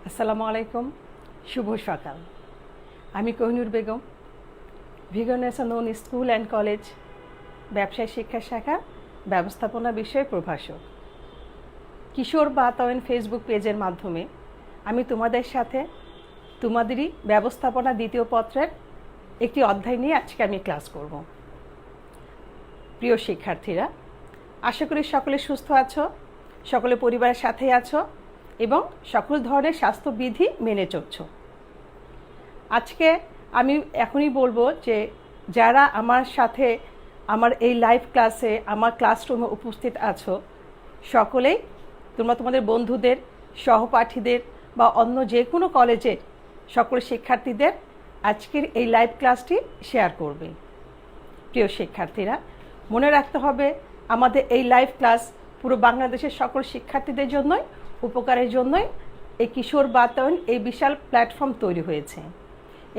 আসসালামু আলাইকুম, শুভ সকাল। আমি Kohinoor Begum, Viqarunnisa Noon school and college ব্যবসায় শিক্ষা শাখা ব্যবস্থাপনা বিষয়ে প্রভাষক। কিশোর বাতায়ন ফেসবুক পেজের মাধ্যমে আমি তোমাদের সাথে তোমাদেরই ব্যবস্থাপনা দ্বিতীয় পত্রের একটি অধ্যায় নিয়ে আজকে আমি ক্লাস করব। প্রিয় শিক্ষার্থীরা, আশা করি সকলে সুস্থ আছো, সকলে পরিবারের সাথেই আছো এবং সকল ধরনের স্বাস্থ্যবিধি মেনে চলছ। আজকে আমি এখনই বলবো যে যারা আমার সাথে আমার এই লাইভ ক্লাসে আমার ক্লাসরুমে উপস্থিত আছো, সকলেই তোমরা তোমাদের বন্ধুদের, সহপাঠীদের বা অন্য যে কোনো কলেজের সকল শিক্ষার্থীদের আজকের এই লাইভ ক্লাসটি শেয়ার করবে। প্রিয় শিক্ষার্থীরা, মনে রাখতে হবে আমাদের এই লাইভ ক্লাস পুরো বাংলাদেশের সকল শিক্ষার্থীদের জন্যই উপকারের জন্যই এই কিশোর বাতায়ন এই বিশাল প্ল্যাটফর্ম তৈরি হয়েছে।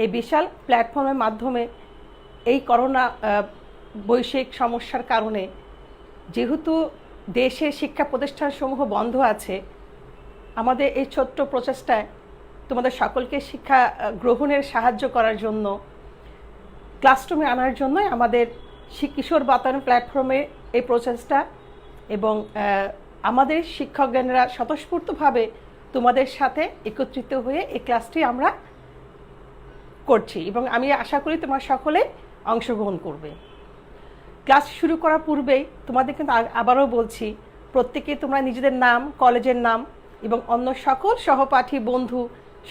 এই বিশাল প্ল্যাটফর্মের মাধ্যমে এই করোনা বৈশ্বিক সমস্যার কারণে যেহেতু দেশের শিক্ষা প্রতিষ্ঠানসমূহ বন্ধ আছে, আমাদের এই ছোট্ট প্রচেষ্টায় তোমাদের সকলকে শিক্ষা গ্রহণের সাহায্য করার জন্য, ক্লাসরুমে আনার জন্যই আমাদের কিশোর বাতায়ন প্ল্যাটফর্মে এই প্রচেষ্টা এবং আমাদের শিক্ষকগণেরা স্বতঃস্ফূর্তভাবে তোমাদের সাথে একত্রিত হয়ে এই ক্লাসটি আমরা করছি এবং আমি আশা করি তোমরা সকলে অংশগ্রহণ করবে। ক্লাস শুরু করার পূর্বেই তোমাদের কিন্তু আবারও বলছি, প্রত্যেকে তোমরা নিজেদের নাম, কলেজের নাম এবং অন্য সকল সহপাঠী, বন্ধু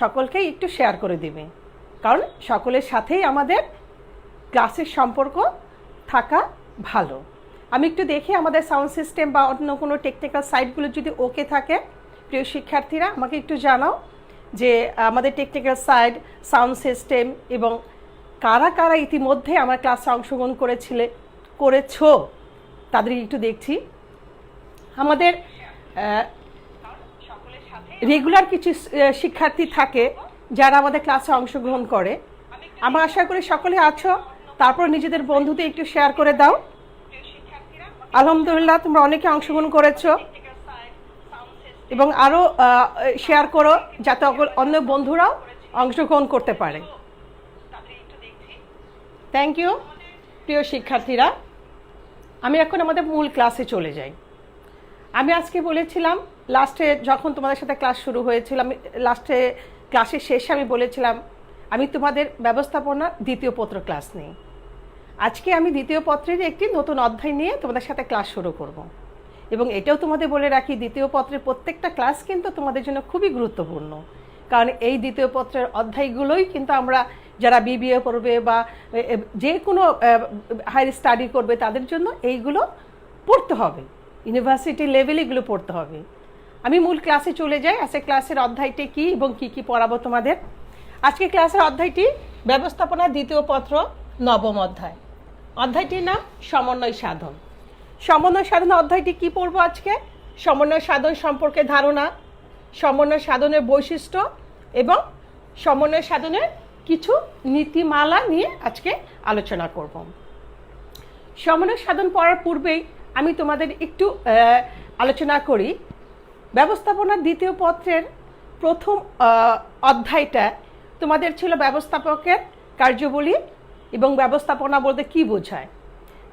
সকলকেই একটু শেয়ার করে দেবে, কারণ সকলের সাথেই আমাদের ক্লাসের সম্পর্ক থাকা ভালো। আমি একটু দেখি আমাদের সাউন্ড সিস্টেম বা অন্য কোনো টেকনিক্যাল সাইটগুলো যদি ওকে থাকে, প্রিয় শিক্ষার্থীরা আমাকে একটু জানাও যে আমাদের টেকনিক্যাল সাইট, সাউন্ড সিস্টেম এবং কারা কারা ইতিমধ্যে আমার ক্লাসে অংশগ্রহণ করেছো তাদের একটু দেখছি। আমাদের রেগুলার কিছু শিক্ষার্থী থাকে যারা আমাদের ক্লাসে অংশগ্রহণ করে। আমরা আশা করি সকলে আছো, তারপর নিজেদের বন্ধুদের একটু শেয়ার করে দাও। আলহামদুলিল্লাহ, তোমরা অনেকে অংশগ্রহণ করেছো এবং আরও শেয়ার করো যাতে অন্য বন্ধুরাও অংশগ্রহণ করতে পারে। Thank you. প্রিয় শিক্ষার্থীরা, আমি এখন আমাদের মূল ক্লাসে চলে যাই। আমি আজকে বলেছিলাম লাস্টে যখন তোমাদের সাথে ক্লাস শুরু হয়েছিল, আমি লাস্টে ক্লাসের শেষে আমি বলেছিলাম আমি তোমাদের ব্যবস্থাপনা দ্বিতীয় পত্র ক্লাস নিই। আজকে আমি দ্বিতীয় পত্রের একটি নতুন অধ্যায় নিয়ে তোমাদের সাথে ক্লাস শুরু করব এবং এটাও তোমাদের বলে রাখি, দ্বিতীয় পত্রের প্রত্যেকটা ক্লাস কিন্তু তোমাদের জন্য খুবই গুরুত্বপূর্ণ, কারণ এই দ্বিতীয় পত্রের অধ্যায়গুলোই কিন্তু আমরা যারা বিবিএ করবে বা যে কোনো হায়ার স্টাডি করবে তাদের জন্য এইগুলো পড়তে হবে, ইউনিভার্সিটি লেভেলে এগুলো পড়তে হবে। আমি মূল ক্লাসে চলে যাই। আজকে ক্লাসের অধ্যায়টি কী এবং কী কী পড়াবো তোমাদের। আজকে ক্লাসের অধ্যায়টি ব্যবস্থাপনা দ্বিতীয় পত্র নবম অধ্যায়। অধ্যায়টির নাম সমন্বয় সাধন। সমন্বয় সাধন অধ্যায়টি কি পড়বো আজকে? সমন্বয় সাধন সম্পর্কে ধারণা, সমন্বয় সাধনের বৈশিষ্ট্য এবং সমন্বয় সাধনের কিছু নীতিমালা নিয়ে আজকে আলোচনা করব। সমন্বয় সাধন পড়ার পূর্বেই আমি তোমাদের একটু আলোচনা করি। ব্যবস্থাপনার দ্বিতীয় পত্রের প্রথম অধ্যায়টা তোমাদের ছিল ব্যবস্থাপকের কার্যাবলী এবং ব্যবস্থাপনা বলতে কী বোঝায়।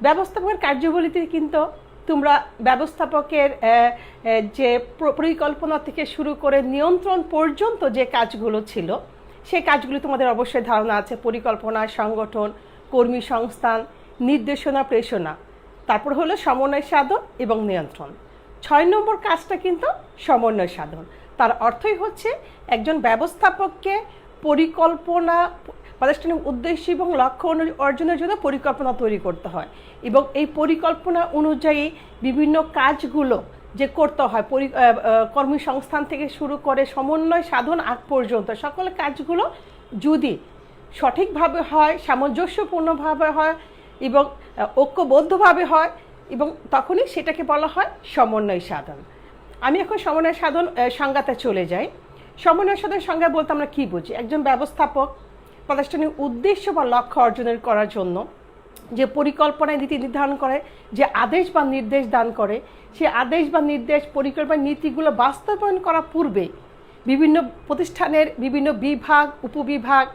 ব্যবস্থাপকের কার্যাবলীতে কিন্তু তোমরা ব্যবস্থাপকের যে পরিকল্পনা থেকে শুরু করে নিয়ন্ত্রণ পর্যন্ত যে কাজগুলো ছিল সেই কাজগুলো তোমাদের অবশ্যই ধারণা আছে। পরিকল্পনা, সংগঠন, কর্মী সংস্থান, নির্দেশনা, প্রেরণা, তারপর হলো সমন্বয় সাধন এবং নিয়ন্ত্রণ। 6 নম্বর কাজটা কিন্তু সমন্বয় সাধন। তার অর্থই হচ্ছে একজন ব্যবস্থাপককে পরিকল্পনা, প্রাতিষ্ঠানিক উদ্দেশ্য এবং লক্ষ্য অর্জনের জন্য পরিকল্পনা তৈরি করতে হয় এবং এই পরিকল্পনা অনুযায়ী বিভিন্ন কাজগুলো যে করতে হয়, কর্মসংস্থান থেকে শুরু করে সমন্বয় সাধন আগ পর্যন্ত সকল কাজগুলো যদি সঠিকভাবে হয়, সামঞ্জস্যপূর্ণভাবে হয় এবং ঐক্যবদ্ধভাবে হয় এবং তখনই সেটাকে বলা হয় সমন্বয় সাধন। আমি এখন সমন্বয় সাধন সংজ্ঞাতে চলে যাই। সমন্বয় সাধন সংজ্ঞা বলতে আমরা কী বুঝি? একজন ব্যবস্থাপক প্রাতিষ্ঠানিক উদ্দেশ্য বা লক্ষ্য অর্জনের করার জন্য যে পরিকল্পনায় নীতি নির্ধারণ করে, যে আদেশ বা নির্দেশ দান করে, সেই আদেশ বা নির্দেশ, পরিকল্পনা, নীতিগুলো বাস্তবায়ন করার পূর্বে বিভিন্ন প্রতিষ্ঠানের বিভিন্ন বিভাগ উপবিভাগ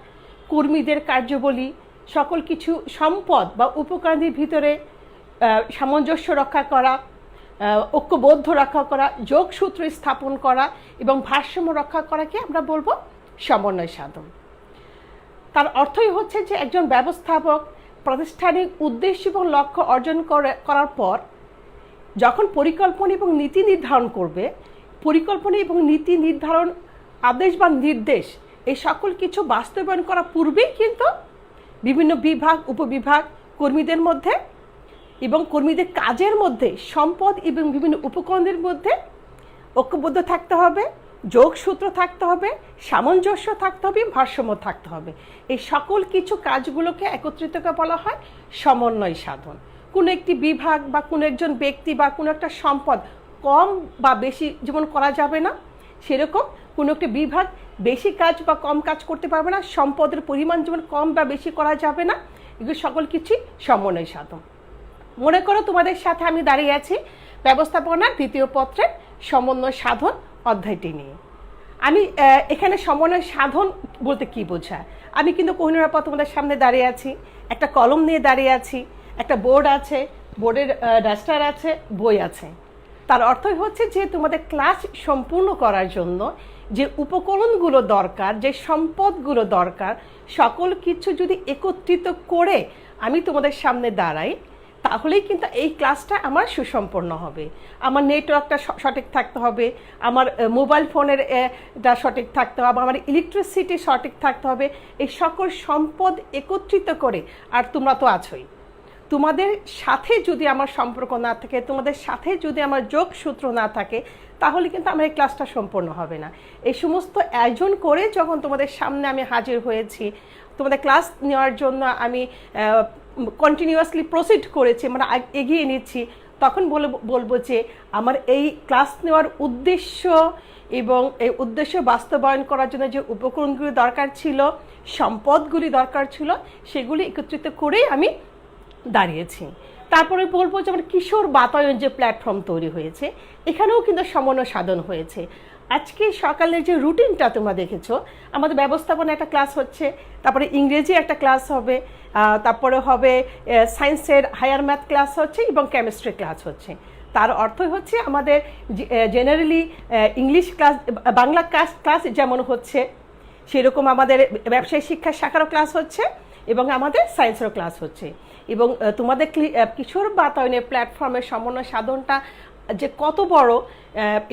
কর্মীদের কার্যাবলী সকল কিছু সম্পদ বা উপকরণের ভিতরে সামঞ্জস্য রক্ষা করা, ঐক্যবদ্ধ রক্ষা করা, যোগসূত্র স্থাপন করা এবং ভারসাম্য রক্ষা করাকে আমরা বলবো সমন্বয় সাধন। তার অর্থই হচ্ছে যে একজন ব্যবস্থাপক প্রাতিষ্ঠানিক উদ্দেশ্য এবং লক্ষ্য অর্জন করার পর যখন পরিকল্পনা এবং নীতি নির্ধারণ করবে, পরিকল্পনা এবং নীতি নির্ধারণ আদেশ বা নির্দেশ এই সকল কিছু বাস্তবায়ন করার পূর্বেই কিন্তু বিভিন্ন বিভাগ উপবিভাগ কর্মীদের মধ্যে এবং কর্মীদের কাজের মধ্যে সম্পদ এবং বিভিন্ন উপকরণের মধ্যে ঐক্যবদ্ধ থাকতে হবে, যোগসূত্র থাকতে হবে, সামঞ্জস্য থাকতে হবে, ভারসাম্য থাকতে হবে। এই সকল কিছু কাজগুলোকে একত্রিত করে বলা হয় সমন্বয় সাধন। কোনো একটি বিভাগ বা কোনো একজন ব্যক্তি বা কোনো একটা সম্পদ কম বা বেশি যেমন করা যাবে না, সেরকম কোনো একটি বিভাগ বেশি কাজ বা কম কাজ করতে পারবে না, সম্পদের পরিমাণ যেমন কম বা বেশি করা যাবে না, এগুলো সকল কিছুই সমন্বয় সাধন। মনে করো তোমাদের সাথে আমি দাঁড়িয়ে আছি ব্যবস্থাপনার দ্বিতীয় পত্রের সমন্বয় সাধন অধ্যায়টি নিয়ে। আমি এখানে সমন্বয় সাধন বলতে কি বোঝায়, আমি কিন্তু কোহিনুরের পর তোমাদের সামনে দাঁড়িয়ে আছি, একটা কলম নিয়ে দাঁড়িয়ে আছি, একটা বোর্ড আছে, বোর্ডের ডাস্টার আছে, বই আছে। তার অর্থই হচ্ছে যে তোমাদের ক্লাস সম্পূর্ণ করার জন্য যে উপকরণগুলো দরকার, যে সম্পদগুলো দরকার, সকল কিছু যদি একত্রিত করে আমি তোমাদের সামনে দাঁড়াই, তাহলেই কিন্তু এই ক্লাসটা আমার সুসম্পন্ন হবে। আমার নেটওয়ার্কটা সঠিক থাকতে হবে, আমার মোবাইল ফোনের সঠিক থাকতে হবে, আমার ইলেকট্রিসিটি সঠিক থাকতে হবে। এই সকল সম্পদ একত্রিত করে, আর তোমরা তো আছোই, তোমাদের সাথে যদি আমার সম্পর্ক না থাকে, তোমাদের সাথে যদি আমার যোগসূত্র না থাকে, তাহলে কিন্তু আমার এই ক্লাসটা সম্পূর্ণ হবে না। এই সমস্ত আয়োজন করে যখন তোমাদের সামনে আমি হাজির হয়েছি, তোমাদের ক্লাস নেওয়ার জন্য আমি কন্টিনিউয়াসলি প্রসিড করেছি, মানে এগিয়ে নিচ্ছি, তখন বলবো যে আমার এই ক্লাস নেওয়ার উদ্দেশ্য এবং এই উদ্দেশ্য বাস্তবায়ন করার জন্য যে উপকরণগুলি দরকার ছিল, সম্পদগুলি দরকার ছিল, সেগুলি একত্রিত করেই আমি দাঁড়িয়েছি। তারপরে বলবো যে আমার কিশোর বাতায়ন যে প্ল্যাটফর্ম তৈরি হয়েছে, এখানেও কিন্তু সমন্বয় সাধন হয়েছে। আজকে সকালের যে রুটিনটা তোমরা দেখেছো, আমাদের ব্যবস্থাপনা একটা ক্লাস হচ্ছে, তারপরে ইংরেজি একটা ক্লাস হবে, তারপরে হবে সায়েন্সের হায়ার ম্যাথ ক্লাস হচ্ছে এবং কেমিস্ট্রি ক্লাস হচ্ছে। তার অর্থই হচ্ছে আমাদের generally English class, Bangla class যেমন হচ্ছে, সেরকম আমাদের ব্যবসায়িক শিক্ষা শাখারও ক্লাস হচ্ছে এবং আমাদের সায়েন্সেরও ক্লাস হচ্ছে। এবং তোমাদের কিশোর বাতায়নের প্ল্যাটফর্মের সমন্বয় সাধনটা যে কত বড়,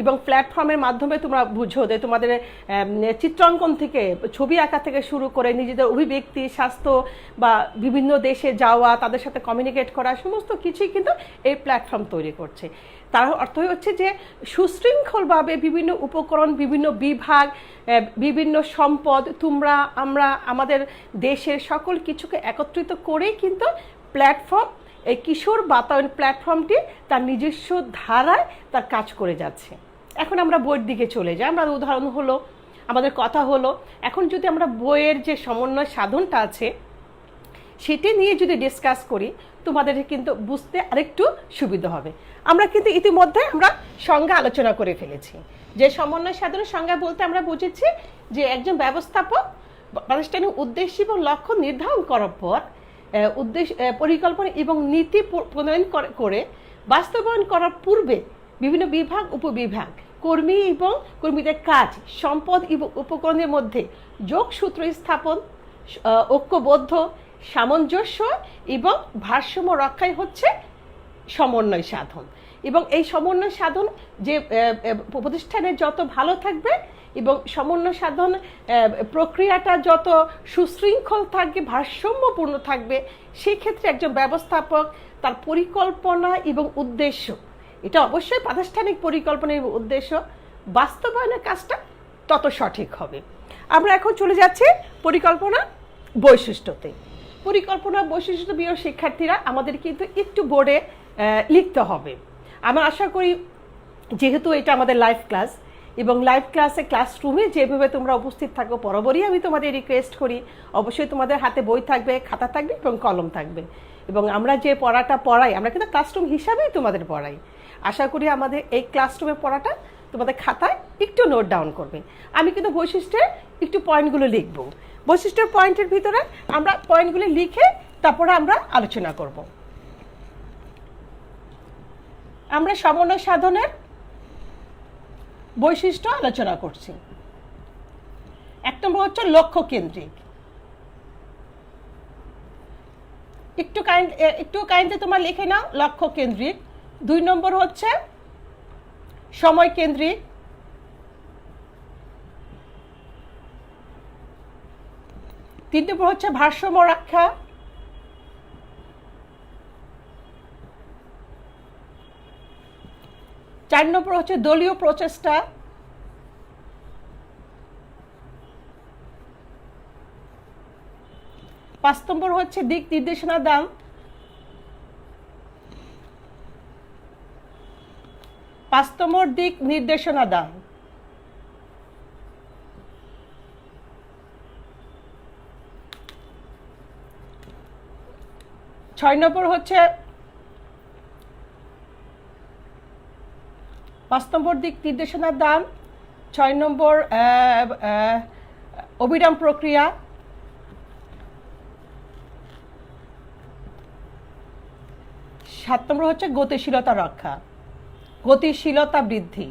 এবং প্ল্যাটফর্মের মাধ্যমে তোমরা বুঝো যে তোমাদের চিত্রাঙ্কন থেকে ছবি আঁকা থেকে শুরু করে নিজেদের অভিব্যক্তি, স্বাস্থ্য বা বিভিন্ন দেশে যাওয়া, তাদের সাথে কমিউনিকেট করা, সমস্ত কিছুই কিন্তু এই প্ল্যাটফর্ম তৈরি করছে। তার অর্থই হচ্ছে যে সুশৃঙ্খলভাবে বিভিন্ন উপকরণ, বিভিন্ন বিভাগ, বিভিন্ন সম্পদ, তোমরা আমরা আমাদের দেশের সকল কিছুকে একত্রিত করেই কিন্তু প্ল্যাটফর্ম, এই কিশোর বাতায়ন প্ল্যাটফর্মটি তার নিজস্ব ধারায় তার কাজ করে যাচ্ছে। এখন আমরা বইয়ের দিকে চলে যাই। আমরা উদাহরণ হলো, আমাদের কথা হলো, এখন যদি আমরা বইয়ের যে সমন্বয় সাধনটা আছে সেটি নিয়ে যদি ডিসকাস করি, তোমাদের কিন্তু বুঝতে আরেকটু সুবিধা হবে। আমরা কিন্তু ইতিমধ্যে আমরা সংজ্ঞা আলোচনা করে ফেলেছি। যে সমন্বয় সাধনের সংজ্ঞা বলতে আমরা বুঝেছি যে একজন ব্যবস্থাপক প্রাতিষ্ঠানিক উদ্দেশ্য এবং লক্ষ্য নির্ধারণ করার পর পরিকল্পনা এবং নীতি প্রণয়ন করে বাস্তবায়ন করার পূর্বে বিভিন্ন বিভাগ উপবিভাগ কর্মী এবং কর্মীদের কাজ, সম্পদ এবং উপকরণের মধ্যে যোগসূত্র স্থাপন, ঐক্যবদ্ধ, সামঞ্জস্য এবং ভারসাম্য রক্ষাই হচ্ছে সমন্বয় সাধন। এবং এই সমন্বয় সাধন যে প্রতিষ্ঠানে যত ভালো থাকবে এবং সমন্বয় সাধন প্রক্রিয়াটা যত সুশৃঙ্খল থাকবে, ভারসাম্যপূর্ণ থাকবে, সেক্ষেত্রে একজন ব্যবস্থাপক তার পরিকল্পনা এবং উদ্দেশ্য, এটা অবশ্যই প্রাতিষ্ঠানিক পরিকল্পনা এবং উদ্দেশ্য বাস্তবায়নের কাজটা তত সঠিক হবে। আমরা এখন চলে যাচ্ছি পরিকল্পনা বৈশিষ্ট্যতে। পরিকল্পনা বৈশিষ্ট্য প্রিয় শিক্ষার্থীরা, আমাদের কিন্তু একটু বোর্ডে লিখতে হবে। আমরা আশা করি যেহেতু এটা আমাদের লাইভ ক্লাস, এবং লাইভ ক্লাসে ক্লাসরুমে যেভাবে তোমরা উপস্থিত থাকো বরাবরই আমি তোমাদের রিকোয়েস্ট করি, অবশ্যই তোমাদের হাতে বই থাকবে, খাতা থাকবে এবং কলম থাকবে। এবং আমরা যে পড়াটা পড়াই, আমরা কিন্তু ক্লাসরুম হিসাবেই তোমাদের পড়াই। আশা করি আমাদের এই ক্লাসরুমে পড়াটা তোমাদের খাতায় একটু নোট ডাউন করবে। আমি কিন্তু বৈশিষ্ট্যের একটু পয়েন্টগুলো লিখব। বৈশিষ্ট্যের পয়েন্টের ভিতরে আমরা পয়েন্টগুলো লিখে তারপরে আমরা আলোচনা করব। আমরা সমন্বয় সাধনের বৈশিষ্ট্য আলোচনা করছি। 1 নম্বর হচ্ছে লক্ষ্য কেন্দ্রিক। একটু কাইন্ডলি তোমার লিখে নাও লক্ষ্য কেন্দ্রিক। 2 নম্বর হচ্ছে সময় কেন্দ্রিক। 3 নম্বর হচ্ছে ভারসাম্য রক্ষা। 4 নম্বর হচ্ছে দলীয় প্রচেষ্টা। 5 নম্বর হচ্ছে দিক নির্দেশনা দান। 5 নম্বর দিক নির্দেশনা দান। 6 নম্বর হচ্ছে 5 নম্বর দিক নির্দেশনা দান। 6 নম্বর অবিরাম প্রক্রিয়া। 7 নম্বর হচ্ছে গতিশীলতা রক্ষা, গতিশীলতা বৃদ্ধি।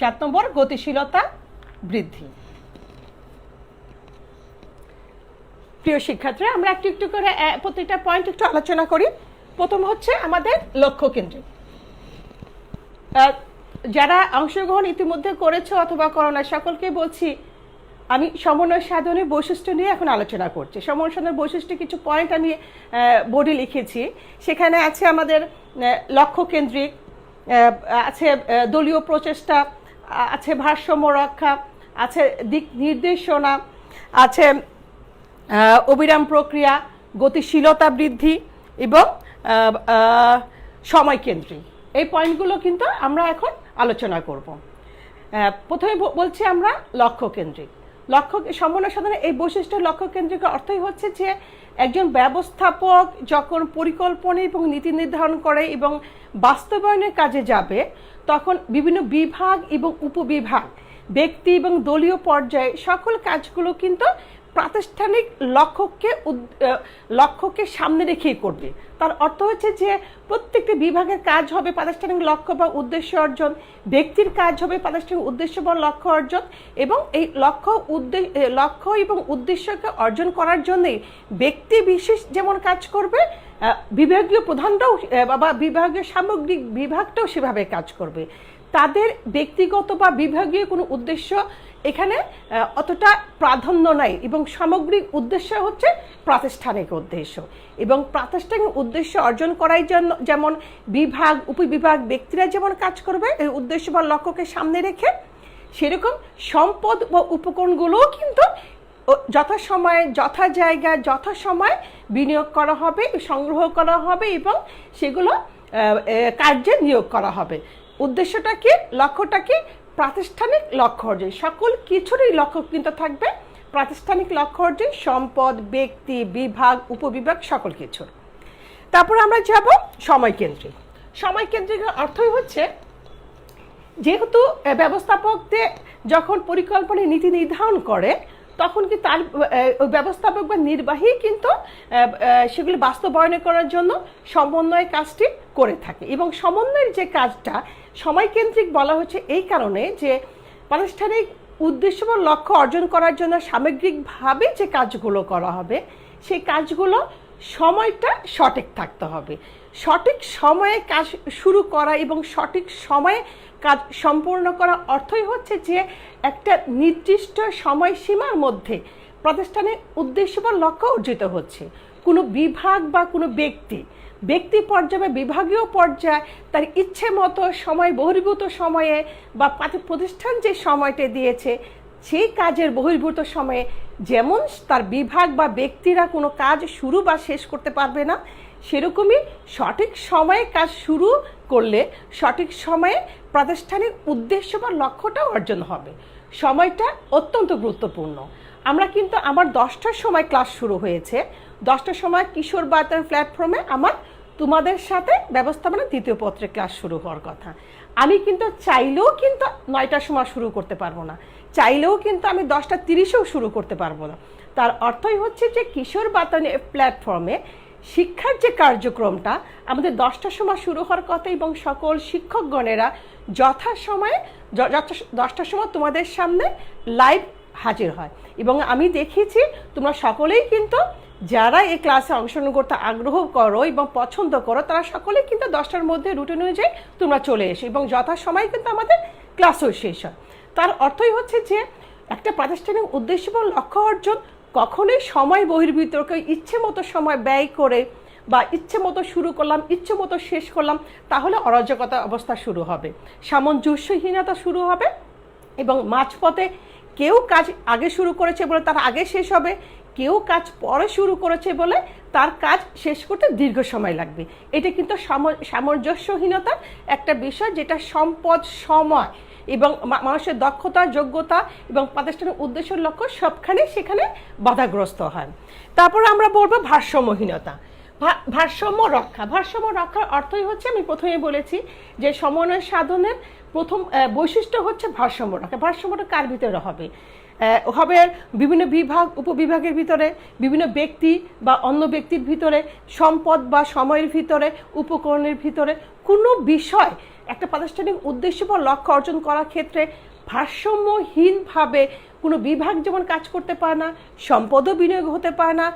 7 নম্বর গতিশীলতা বৃদ্ধি। প্রিয় শিক্ষার্থীরা, আমরা একটু একটু করে প্রতিটা পয়েন্ট একটু আলোচনা করি। প্রথম হচ্ছে আমাদের লক্ষ্য কেন্দ্রিক। যারা অংশগ্রহণ ইতিমধ্যে করেছো অথবা করো না, সকলকে বলছি আমি সমন্বয় সাধনের বৈশিষ্ট্য নিয়ে এখন আলোচনা করছি। সমন্বয় সাধনের বৈশিষ্ট্য কিছু পয়েন্ট আমি বোর্ডে লিখেছি। সেখানে আছে আমাদের লক্ষ্য কেন্দ্রিক, আছে দলীয় প্রচেষ্টা, আছে ভারসাম্য রক্ষা, আছে দিক নির্দেশনা, আছে অবিরাম প্রক্রিয়া, গতিশীলতা বৃদ্ধি এবং সময় কেন্দ্রিক। এই পয়েন্টগুলো কিন্তু আমরা এখন আলোচনা করব। প্রথমে বলছি আমরা লক্ষ্য কেন্দ্রিক। সমন্বয় সাধনের এই বৈশিষ্ট্য লক্ষ্য কেন্দ্রিক অর্থই হচ্ছে যে একজন ব্যবস্থাপক যখন পরিকল্পনা এবং নীতি নির্ধারণ করে এবং বাস্তবায়নের কাজে যাবে, তখন বিভিন্ন বিভাগ এবং উপবিভাগ, ব্যক্তি এবং দলীয় পর্যায়ে সকল কাজগুলো কিন্তু প্রাতিষ্ঠানিক লক্ষ্যকে সামনে রেখেই করবে। তার অর্থ হচ্ছে যে প্রত্যেকটি বিভাগের কাজ হবে প্রাতিষ্ঠানিক লক্ষ্য বা উদ্দেশ্য অর্জন, ব্যক্তির কাজ হবে প্রাতিষ্ঠানিক উদ্দেশ্য বা লক্ষ্য অর্জন, এবং এই লক্ষ্য এবং উদ্দেশ্যকে অর্জন করার জন্যই ব্যক্তি বিশেষ যেমন কাজ করবে, বিভাগীয় প্রধানরাও বা বিভাগীয় সামগ্রিক বিভাগটাও সেভাবে কাজ করবে। তাদের ব্যক্তিগত বা বিভাগীয় কোনো উদ্দেশ্য এখানে অতটা প্রাধান্য নাই, এবং সামগ্রিক উদ্দেশ্য হচ্ছে প্রাতিষ্ঠানিক উদ্দেশ্য। এবং প্রাতিষ্ঠানিক উদ্দেশ্য অর্জন করার জন্য যেমন বিভাগ উপবিভাগ ব্যক্তিরা যেমন কাজ করবে এই উদ্দেশ্য বা লক্ষ্যকে সামনে রেখে, সেরকম সম্পদ বা উপকরণগুলোও কিন্তু যথাসময়ে যথা জায়গায় যথাসময় বিনিয়োগ করা হবে, সংগ্রহ করা হবে এবং সেগুলো কার্যে নিয়োগ করা হবে। উদ্দেশ্যটা কি, লক্ষ্যটা কি? প্রাতিষ্ঠানিক লক্ষ্য অর্জন। সকল কিছুরই লক্ষ্য কিন্তু থাকবে প্রাতিষ্ঠানিক লক্ষ্য অর্জন, সম্পদ, ব্যক্তি, বিভাগ, উপবিভাগ, সকল কিছুর। তারপর আমরা যাব সময় কেন্দ্রিক। সময় কেন্দ্রিক অর্থই হচ্ছে যেহেতু ব্যবস্থাপকদের যখন পরিকল্পনা নীতি নির্ধারণ করে, তখন কি তার ব্যবস্থাপক বা নির্বাহী কিন্তু সেগুলো বাস্তবায়ন করার জন্য সমন্বয় কাজটি করে থাকে। এবং সমন্বয়ের যে কাজটা সময়কেন্দ্রিক বলা হচ্ছে এই কারণে যে প্রাতিষ্ঠানিক উদ্দেশ্য বা লক্ষ্য অর্জন করার জন্য সামগ্রিকভাবে যে কাজগুলো করা হবে, সেই কাজগুলো সময়টা সঠিক থাকতে হবে। সঠিক সময়ে কাজ শুরু করা এবং সঠিক সময়ে কাজ সম্পূর্ণ করা অর্থই হচ্ছে যে একটা নির্দিষ্ট সময়সীমার মধ্যে প্রাতিষ্ঠানিক উদ্দেশ্য বা লক্ষ্য অর্জিত হচ্ছে। কোনো বিভাগ বা কোনো ব্যক্তি পর্যায়ে বা বিভাগীয় পর্যায়ে তার ইচ্ছে মতো সময় বহির্ভূত সময়ে বা প্রতিষ্ঠান যে সময়টা দিয়েছে সেই কাজের বহির্ভূত সময়ে যেমন তার বিভাগ বা ব্যক্তিরা কোনো কাজ শুরু বা শেষ করতে পারবে না, সেরকমই সঠিক সময়ে কাজ শুরু করলে সঠিক সময়ে প্রাতিষ্ঠানিক উদ্দেশ্য বা লক্ষ্যটা অর্জন হবে। সময়টা অত্যন্ত গুরুত্বপূর্ণ। আমরা কিন্তু আমার 10টার সময় ক্লাস শুরু হয়েছে, 10টার সময় কিশোর বার্তার প্ল্যাটফর্মে আমার তোমাদের সাথে ব্যবস্থাপনা দ্বিতীয় পত্রে ক্লাস শুরু হওয়ার কথা। আমি কিন্তু চাইলেও কিন্তু 9টার সময় শুরু করতে পারবো না, চাইলেও কিন্তু আমি 10:30-এও শুরু করতে পারবো না। তার অর্থই হচ্ছে যে কিশোর বাতায়ন প্ল্যাটফর্মে শিক্ষার যে কার্যক্রমটা আমাদের 10টার সময় শুরু হওয়ার কথা, এবং সকল শিক্ষকগণেরা যথাসময়ে 10টার সময় তোমাদের সামনে লাইভ হাজির হয়। এবং আমি দেখেছি তোমরা সকলেই কিন্তু যারা এই ক্লাসে অংশগ্রহণ করতে আগ্রহ করো এবং পছন্দ করো, তারা সকলেই কিন্তু 10টার মধ্যে রুটিন অনুযায়ী তোমরা চলে এসো এবং যথাসময়ে কিন্তু আমাদের ক্লাসও শেষ হয়। তার অর্থই হচ্ছে যে একটা প্রাতিষ্ঠানিক উদ্দেশ্য এবং লক্ষ্য অর্জন কখনোই সময় বহির্ভূত ইচ্ছে মতো সময় ব্যয় করে বা ইচ্ছে মতো শুরু করলাম ইচ্ছে মতো শেষ করলাম, তাহলে অরাজকতা অবস্থা শুরু হবে, সামঞ্জস্যহীনতা শুরু হবে, এবং মাঝপথে কেউ কাজ আগে শুরু করেছে বলে তার আগে শেষ হবে, কেউ কাজ পরে শুরু করেছে বলে তার কাজ শেষ করতে দীর্ঘ সময় লাগবে। এটা কিন্তু সামঞ্জস্যহীনতার একটা বিষয়, যেটা সম্পদ, সময় এবং মানুষের দক্ষতা, যোগ্যতা এবং প্রাতিষ্ঠানিক উদ্দেশ্য, লক্ষ্য সবখানে সেখানে বাধাগ্রস্ত হয়। তারপরে আমরা বলবো ভারসাম্যহীনতা। ভারসাম্য রক্ষার অর্থই হচ্ছে, আমি প্রথমে বলেছি যে সমন্বয় সাধনের প্রথম বৈশিষ্ট্য হচ্ছে ভারসাম্য রক্ষা। ভারসাম্যটা কার ভিতরে হবে? বিভিন্ন বিভাগ, উপবিভাগের ভিতরে, বিভিন্ন ব্যক্তি বা অন্য ব্যক্তির ভিতরে, সম্পদ বা সময়ের ভিতরে, উপকরণের ভিতরে। কোনো বিষয় একটা প্রাতিষ্ঠানিক উদ্দেশ্য বা লক্ষ্য অর্জন করার ক্ষেত্রে ভারসাম্যহীনভাবে কোনো বিভাগ যেমন কাজ করতে পারে না, সম্পদও বিনিয়োগ হতে পারে না,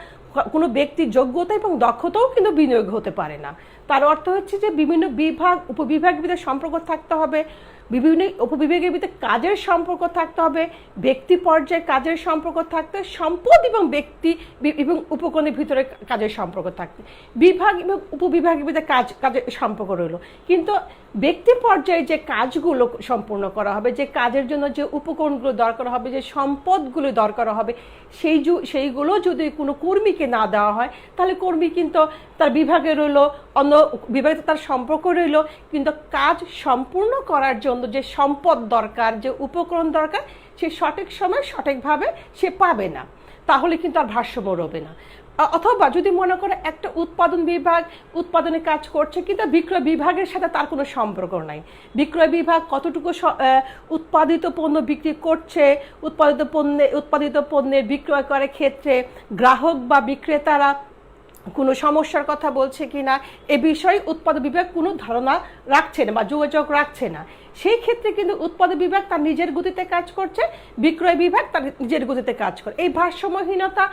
কোনো ব্যক্তির যোগ্যতা এবং দক্ষতাও কিন্তু বিনিয়োগ হতে পারে না। তার অর্থ হচ্ছে যে বিভিন্ন বিভাগ, উপবিভাগের ভিতরে সম্পর্ক থাকতে হবে, বিভিন্ন উপবিভাগের ভিতরে কাজের সম্পর্ক থাকতে হবে, ব্যক্তি পর্যায়ে কাজের সম্পর্ক থাকতে, সম্পদ এবং ব্যক্তি এবং উপকরণের ভিতরে কাজের সম্পর্ক থাকতে, বিভাগ এবং উপবিভাগের ভিতরে কাজের সম্পর্ক রইল। কিন্তু ব্যক্তি পর্যায়ে যে কাজগুলো সম্পূর্ণ করা হবে, যে কাজের জন্য যে উপকরণগুলো দরকার হবে, যে সম্পদগুলো দরকার হবে, সেইগুলো যদি কোনো কর্মীকে না দেওয়া হয়, তাহলে কর্মী কিন্তু তার বিভাগে রইল, অন্য বিভাগে তার সম্পর্ক রইল, কিন্তু কাজ সম্পূর্ণ করার জন্য যে সম্পদ দরকার, যে উপকরণ দরকার, সে সঠিক সময় সঠিকভাবে সে পাবে না, তাহলে কিন্তু আর ভারসাম্য রবে না। অথবা যদি মনে করে একটা উৎপাদন বিভাগ উৎপাদনে কাজ করছে, কিন্তু বিক্রয় বিভাগের সাথে তার কোনো সম্পর্ক নাই, বিক্রয় বিভাগ কতটুকু উৎপাদিত পণ্য বিক্রি করছে, উৎপাদিত পণ্যের বিক্রয় করার ক্ষেত্রে গ্রাহক বা বিক্রেতারা কোনো সমস্যার কথা বলছে কি না, এ বিষয়ে উৎপাদন বিভাগ কোনো ধারণা রাখছে না বা যোগাযোগ রাখছে না, সেই ক্ষেত্রে কিন্তু উৎপাদন বিভাগ তার নিজের গতিতে কাজ করছে, বিক্রয় বিভাগ তার নিজের গতিতে কাজ করে। এই ভারসাম্যহীনতা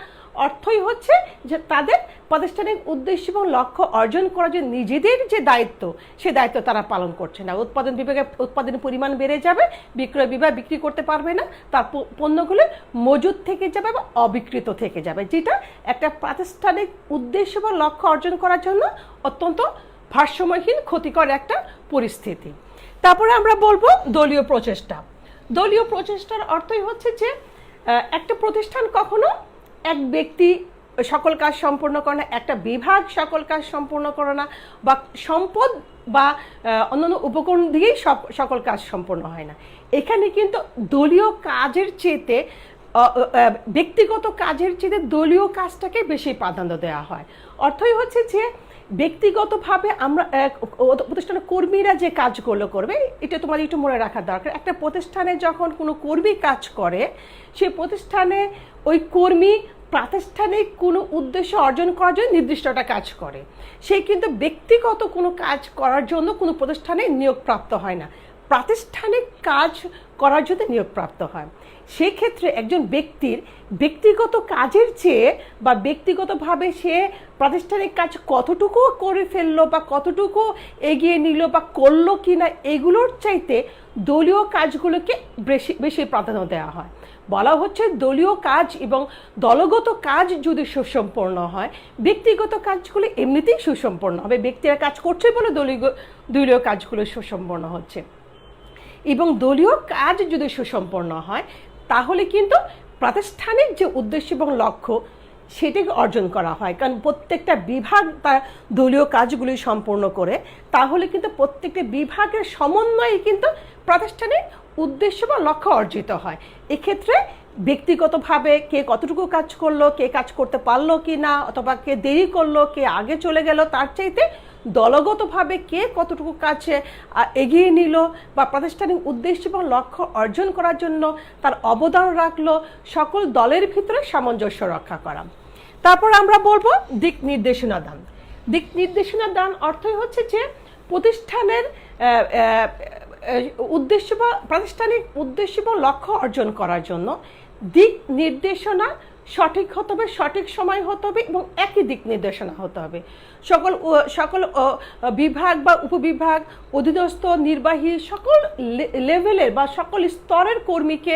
অর্থই হচ্ছে যে তাদের প্রাতিষ্ঠানিক উদ্দেশ্য এবং লক্ষ্য অর্জন করার যে নিজেদের যে দায়িত্ব, সে দায়িত্ব তারা পালন করছে না। উৎপাদন বিভাগে উৎপাদনের পরিমাণ বেড়ে যাবে, বিক্রয় বিভাগ বিক্রি করতে পারবে না, তার পণ্যগুলো মজুদ থেকে যাবে বা অবিকৃত থেকে যাবে, যেটা একটা প্রাতিষ্ঠানিক উদ্দেশ্য বা লক্ষ্য অর্জন করার জন্য অত্যন্ত ভারসাম্যহীন, ক্ষতিকর একটা পরিস্থিতি। তারপরে আমরা বলবো দলীয় প্রচেষ্টা। দলীয় প্রচেষ্টার অর্থই হচ্ছে যে একটা প্রতিষ্ঠান কখনো এক ব্যক্তি সকল কাজ সম্পূর্ণ করে না, একটা বিভাগ সকল কাজ সম্পূর্ণ করে না, বা সম্পদ বা অন্যান্য উপকরণ দিয়েই সকল কাজ সম্পূর্ণ হয় না। এখানে কিন্তু দলীয় কাজের চেয়েতে, ব্যক্তিগত কাজের চেয়ে দলীয় কাজটাকে বেশি প্রাধান্য দেওয়া হয়। অর্থই হচ্ছে যে ব্যক্তিগতভাবে আমরা প্রতিষ্ঠানের কর্মীরা যে কাজগুলো করবে, এটা তোমাদের একটু মনে রাখা দরকার। একটা প্রতিষ্ঠানে যখন কোনো কর্মী কাজ করে, সেই প্রতিষ্ঠানে ওই কর্মী প্রাতিষ্ঠানিক কোনো উদ্দেশ্য অর্জন করার জন্য নির্দিষ্ট একটা কাজ করে, সে কিন্তু ব্যক্তিগত কোনো কাজ করার জন্য কোনো প্রতিষ্ঠানে নিয়োগপ্রাপ্ত হয় না, প্রাতিষ্ঠানিক কাজ করার জন্য নিয়োগপ্রাপ্ত হয়। সেক্ষেত্রে একজন ব্যক্তির ব্যক্তিগত কাজের চেয়ে বা ব্যক্তিগতভাবে সে প্রাতিষ্ঠানিক কাজ কতটুকু করে ফেললো বা কতটুকু এগিয়ে নিল বা করলো কি না, এগুলোর চাইতে দলীয় কাজগুলোকে বেশি প্রাধান্য দেওয়া হয়। বলা হচ্ছে দলীয় কাজ এবং দলগত কাজ যদি সুসম্পন্ন হয়, ব্যক্তিগত কাজগুলো এমনিতেই সুসম্পন্ন হবে, ব্যক্তিরা কাজ করছে বলে দলীয় কাজগুলো সুসম্পন্ন হচ্ছে। এবং দলীয় কাজ যদি সুসম্পন্ন হয়, তাহলে কিন্তু প্রাতিষ্ঠানিক যে উদ্দেশ্য এবং লক্ষ্য সেটাকে অর্জন করা হয়। কারণ প্রত্যেকটা বিভাগ তার দলীয় কাজগুলি সম্পূর্ণ করে, তাহলে কিন্তু প্রত্যেকটা বিভাগের সমন্বয়ে কিন্তু প্রাতিষ্ঠানিক উদ্দেশ্য বা লক্ষ্য অর্জিত হয়। এক্ষেত্রে ব্যক্তিগতভাবে কে কতটুকু কাজ করলো, কে কাজ করতে পারলো কি না, অথবা কে দেরি করলো, কে আগে চলে গেল, তার চাইতে দলগতভাবে কে কতটুকু কাছে এগিয়ে নিল বা প্রাতিষ্ঠানিক উদ্দেশ্য এবং লক্ষ্য অর্জন করার জন্য তার অবদান রাখলো, সকল দলের ভিতরে সামঞ্জস্য রক্ষা করা। তারপর আমরা বলবো দিক নির্দেশনা দান। দিক নির্দেশনা দান অর্থই হচ্ছে যে প্রতিষ্ঠানের উদ্দেশ্য বা প্রাতিষ্ঠানিক উদ্দেশ্য বা লক্ষ্য অর্জন করার জন্য দিক নির্দেশনা সঠিক হতে হবে, সঠিক সময় হতে হবে এবং একই দিক নির্দেশনা হতে হবে। সকল বিভাগ বা উপবিভাগ, অধীনস্থ, নির্বাহী সকল লেভেলের বা সকল স্তরের কর্মীকে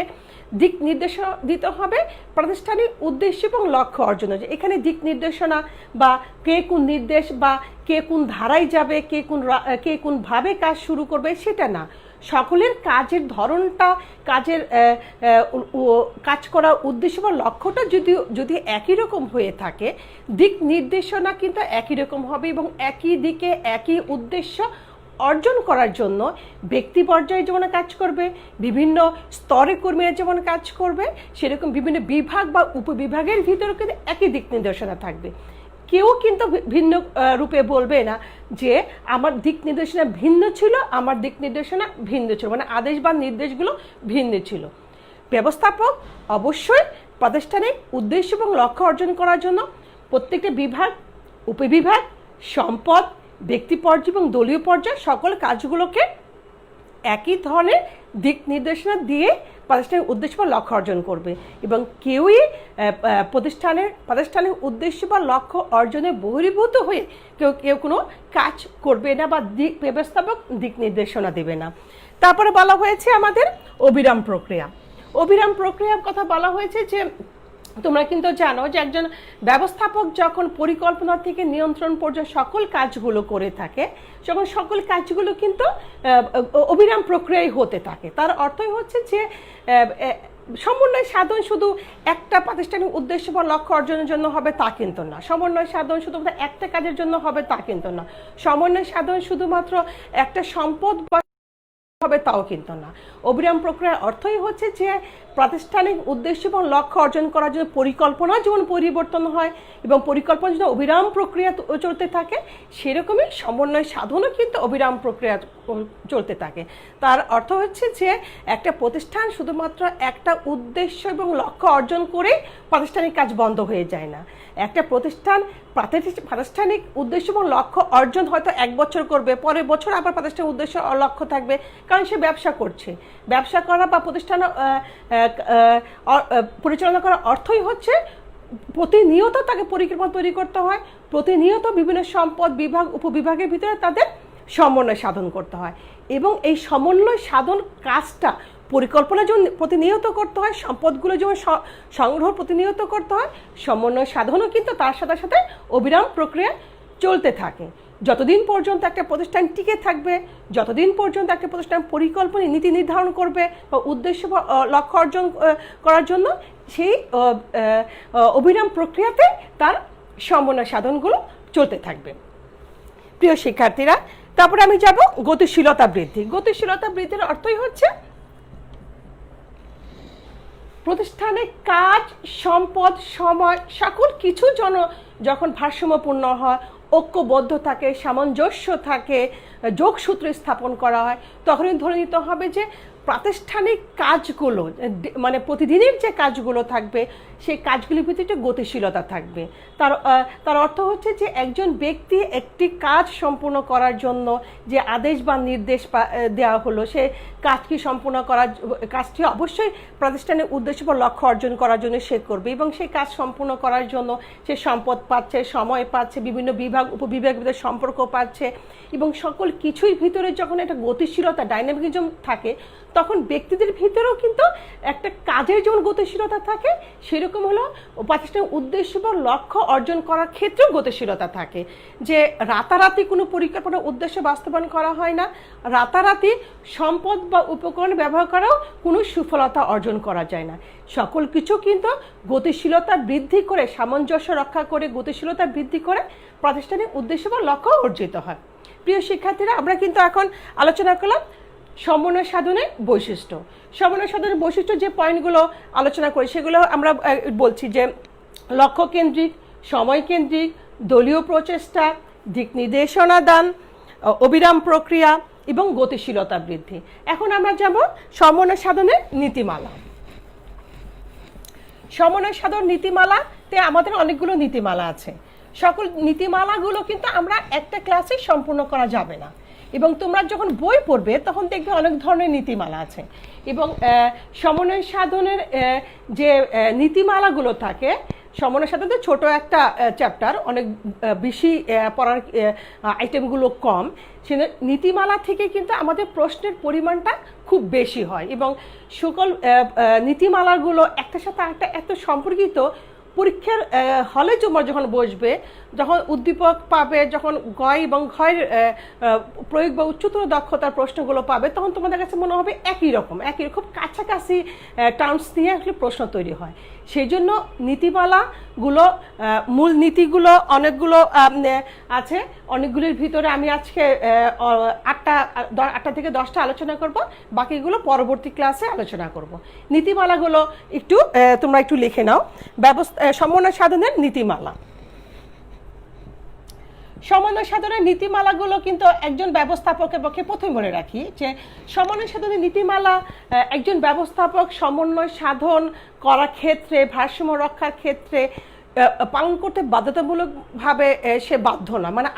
দিক নির্দেশনা দিতে হবে প্রাতিষ্ঠানিক উদ্দেশ্য এবং লক্ষ্য অর্জনের। এখানে দিক নির্দেশনা বা কে কোন নির্দেশ বা কে কোন ধারায় যাবে, কে কোনভাবে কাজ শুরু করবে সেটা না, সকলের কাজের ধরনটা, কাজ করার উদ্দেশ্য বা লক্ষ্যটা যদি একই রকম হয়ে থাকে, দিক নির্দেশনা কিন্তু একই রকম হবে এবং একই দিকে একই উদ্দেশ্য অর্জন করার জন্য ব্যক্তি পর্যায়ে যেমন কাজ করবে, বিভিন্ন স্তরে কর্মীরা যেমন কাজ করবে, সেরকম বিভিন্ন বিভাগ বা উপবিভাগের ভিতরে কিন্তু একই দিক নির্দেশনা থাকবে। কেউ কিন্তু ভিন্ন রূপে বলবে না যে আমার দিক নির্দেশনা ভিন্ন ছিল, আমার দিক নির্দেশনা ভিন্ন ছিল, মানে আদেশ বা নির্দেশগুলো ভিন্ন ছিল। ব্যবস্থাপক অবশ্যই প্রাতিষ্ঠানিক উদ্দেশ্য এবং লক্ষ্য অর্জন করার জন্য প্রত্যেকটা বিভাগ, উপবিভাগ, সম্পদ, ব্যক্তি পর্যায় এবং দলীয় পর্যায়ে সকল কাজগুলোকে একই ধরনের দিক নির্দেশনা দিয়ে প্রাতিষ্ঠানিক উদ্দেশ্য বা লক্ষ্য অর্জন করবে এবং কেউই প্রাতিষ্ঠানিক উদ্দেশ্য বা লক্ষ্য অর্জনে বহির্ভূত হয়ে কেউ কোনো কাজ করবে না বা ব্যবস্থাপক দিক নির্দেশনা দেবে না। তারপরে বলা হয়েছে আমাদের অবিরাম প্রক্রিয়া। অবিরাম প্রক্রিয়ার কথা বলা হয়েছে যে তোমরা কিন্তু জানো যে একজন ব্যবস্থাপক যখন পরিকল্পনা থেকে নিয়ন্ত্রণ পর্যন্ত সকল কাজগুলো করে থাকে, যখন সকল কাজগুলো কিন্তু অবিরাম প্রক্রিয়ায় হতে থাকে। তার অর্থই হচ্ছে যে সমন্বয় সাধন শুধু একটা প্রাতিষ্ঠানিক উদ্দেশ্য বা লক্ষ্য অর্জনের জন্য হবে তা কিন্তু না, সমন্বয় সাধন শুধুমাত্র একটা কাজের জন্য হবে তা কিন্তু না, সমন্বয় সাধন শুধুমাত্র একটা সম্পদ হবে তাও কিন্তু না। অবিরাম প্রক্রিয়ার অর্থই হচ্ছে যে প্রাতিষ্ঠানিক উদ্দেশ্য এবং লক্ষ্য অর্জন করার জন্য পরিকল্পনা যেমন পরিবর্তন হয় এবং পরিকল্পনা যদি অবিরাম প্রক্রিয়া চলতে থাকে, সেরকমই সমন্বয় সাধনও কিন্তু অবিরাম প্রক্রিয়া চলতে থাকে। তার অর্থ হচ্ছে যে একটা প্রতিষ্ঠান শুধুমাত্র একটা উদ্দেশ্য এবং লক্ষ্য অর্জন করে প্রাতিষ্ঠানিক কাজ বন্ধ হয়ে যায় না। একটা প্রতিষ্ঠান প্রাতিষ্ঠানিক উদ্দেশ্য এবং লক্ষ্য অর্জন হয়তো 1 বছর করবে, পরের বছর আবার প্রাতিষ্ঠানিক উদ্দেশ্য লক্ষ্য থাকবে, কারণ সে ব্যবসা করছে। ব্যবসা করা বা প্রতিষ্ঠান পরিচালনা করার অর্থই হচ্ছে প্রতিনিয়ত তাকে পরিকল্পনা তৈরি করতে হয়, প্রতিনিয়ত বিভিন্ন সম্পদ, বিভাগ, উপবিভাগের ভিতরে তাদের সমন্বয় সাধন করতে হয় এবং এই সমন্বয় সাধন কাজটা পরিকল্পনা যেমন প্রতিনিয়ত করতে হয়, সম্পদগুলো যেমন সংগ্রহ প্রতিনিয়ত করতে হয়, সমন্বয় সাধনও কিন্তু তার সাথে সাথে অবিরাম প্রক্রিয়া চলতে থাকে। যতদিন পর্যন্ত একটা প্রতিষ্ঠান টিকে থাকবে, যতদিন পর্যন্ত একটা প্রতিষ্ঠান পরিকল্পনা নীতি নির্ধারণ করবে বা উদ্দেশ্য বা লক্ষ্য অর্জন করার জন্য, সেই অবিরাম প্রক্রিয়াতে তার সমন্বয় সাধনগুলো চলতে থাকবে। প্রিয় শিক্ষার্থীরা, তারপরে আমি যাব গতিশীলতা বৃদ্ধি। গতিশীলতা বৃদ্ধির অর্থই হচ্ছে প্রতিষ্ঠানে কাজ, সম্পদ, সময় সকল কিছু যখন ভারসাম্যপূর্ণ হয়, ঐক্যবদ্ধ থাকে, সামঞ্জস্য থাকে, যোগসূত্র স্থাপন করা হয়, তখনই ধরে নিতে হবে যে প্রাতিষ্ঠানিক কাজগুলো মানে প্রতিদিনের যে কাজগুলো থাকবে সেই কাজগুলির ভিতরে একটা গতিশীলতা থাকবে। তার অর্থ হচ্ছে যে একজন ব্যক্তি একটি কাজ সম্পূর্ণ করার জন্য যে আদেশ বা নির্দেশ দেওয়া হলো, সে কাজটি সম্পূর্ণ করার কাজটি অবশ্যই প্রাতিষ্ঠানিক উদ্দেশ্য বা লক্ষ্য অর্জন করার জন্য সে করবে এবং সেই কাজ সম্পূর্ণ করার জন্য সে সম্পদ পাচ্ছে, সময় পাচ্ছে, বিভিন্ন বিভাগ, উপবিভাগের ভিতরে সম্পর্ক পাচ্ছে এবং সকল কিছুই ভিতরে যখন একটা গতিশীলতা, ডাইনামিজম থাকে, তখন ব্যক্তিদের ভিতরেও কিন্তু একটা কাজের যেমন গতিশীলতা থাকে, সেরকম হলো প্রাতিষ্ঠানিক উদ্দেশ্য বা লক্ষ্য অর্জন করার ক্ষেত্রেও গতিশীলতা থাকে। যে রাতারাতি কোনো পরিকল্পনা উদ্দেশ্য বাস্তবায়ন করা হয় না, রাতারাতি সম্পদ বা উপকরণ ব্যবহার করাও কোনো সুফলতা অর্জন করা যায় না। সকল কিছু কিন্তু গতিশীলতা বৃদ্ধি করে, সামঞ্জস্য রক্ষা করে, গতিশীলতা বৃদ্ধি করে প্রাতিষ্ঠানিক উদ্দেশ্য বা লক্ষ্য অর্জিত হয়। প্রিয় শিক্ষার্থীরা, আমরা কিন্তু এখন আলোচনা করলাম সমন্বয় সাধনের বৈশিষ্ট্য। সমন্বয় সাধনের বৈশিষ্ট্য যে পয়েন্টগুলো আলোচনা করি সেগুলো আমরা বলছি যে লক্ষ্য কেন্দ্রিক, সময় কেন্দ্রিক, দলীয় প্রচেষ্টা, দিক নির্দেশনা দান, অবিরাম প্রক্রিয়া এবং গতিশীলতা বৃদ্ধি। এখন আমরা যাব সমন্বয় সাধনের নীতিমালা। সমন্বয় সাধন নীতিমালাতে আমাদের অনেকগুলো নীতিমালা আছে। সকল নীতিমালাগুলো কিন্তু আমরা একটা ক্লাসে সম্পূর্ণ করা যাবে না, এবং তোমরা যখন বই পড়বে তখন দেখবে অনেক ধরনের নীতিমালা আছে। এবং সমন্বয় সাধনের যে নীতিমালাগুলো থাকে, সমন্বয় সাধনের ছোট একটা চ্যাপ্টার, অনেক বেশি পড়ার আইটেমগুলো কম, সে নীতিমালা থেকে কিন্তু আমাদের প্রশ্নের পরিমাণটা খুব বেশি হয়, এবং সকল নীতিমালাগুলো একটার সাথে আরেকটা এত সম্পর্কিত, পরীক্ষার হলে তোমরা যখন বসবে, যখন উদ্দীপক পাবে, যখন গয় এবং ঘয়ের প্রয়োগ বা উচ্চতর দক্ষতার প্রশ্নগুলো পাবে, তখন তোমাদের কাছে মনে হবে একই রকম খুব কাছাকাছি টার্মস নিয়ে আসলে প্রশ্ন তৈরি হয়। সেই জন্য নীতিমালাগুলো, মূল নীতিগুলো অনেকগুলো আছে। অনেকগুলির ভিতরে আমি আজকে 8টা থেকে 10টা আলোচনা করব, বাকিগুলো পরবর্তী ক্লাসে আলোচনা করব। নীতিমালাগুলো তোমরা একটু লিখে নাও। সমন্বয় সাধনের নীতিমালা। সমন্বয় সাধনের নীতিমালাগুলো কিন্তু একজন ব্যবস্থাপকের পক্ষে প্রথমে বলে রাখি যে সমন্বয় সাধনের নীতিমালা একজন ব্যবস্থাপক সমন্বয় সাধন করার ক্ষেত্রে, ভারসাম্য রক্ষার ক্ষেত্রে পালন করতে বাধ্যতামূলকভাবে সে বাধ্য না, মানে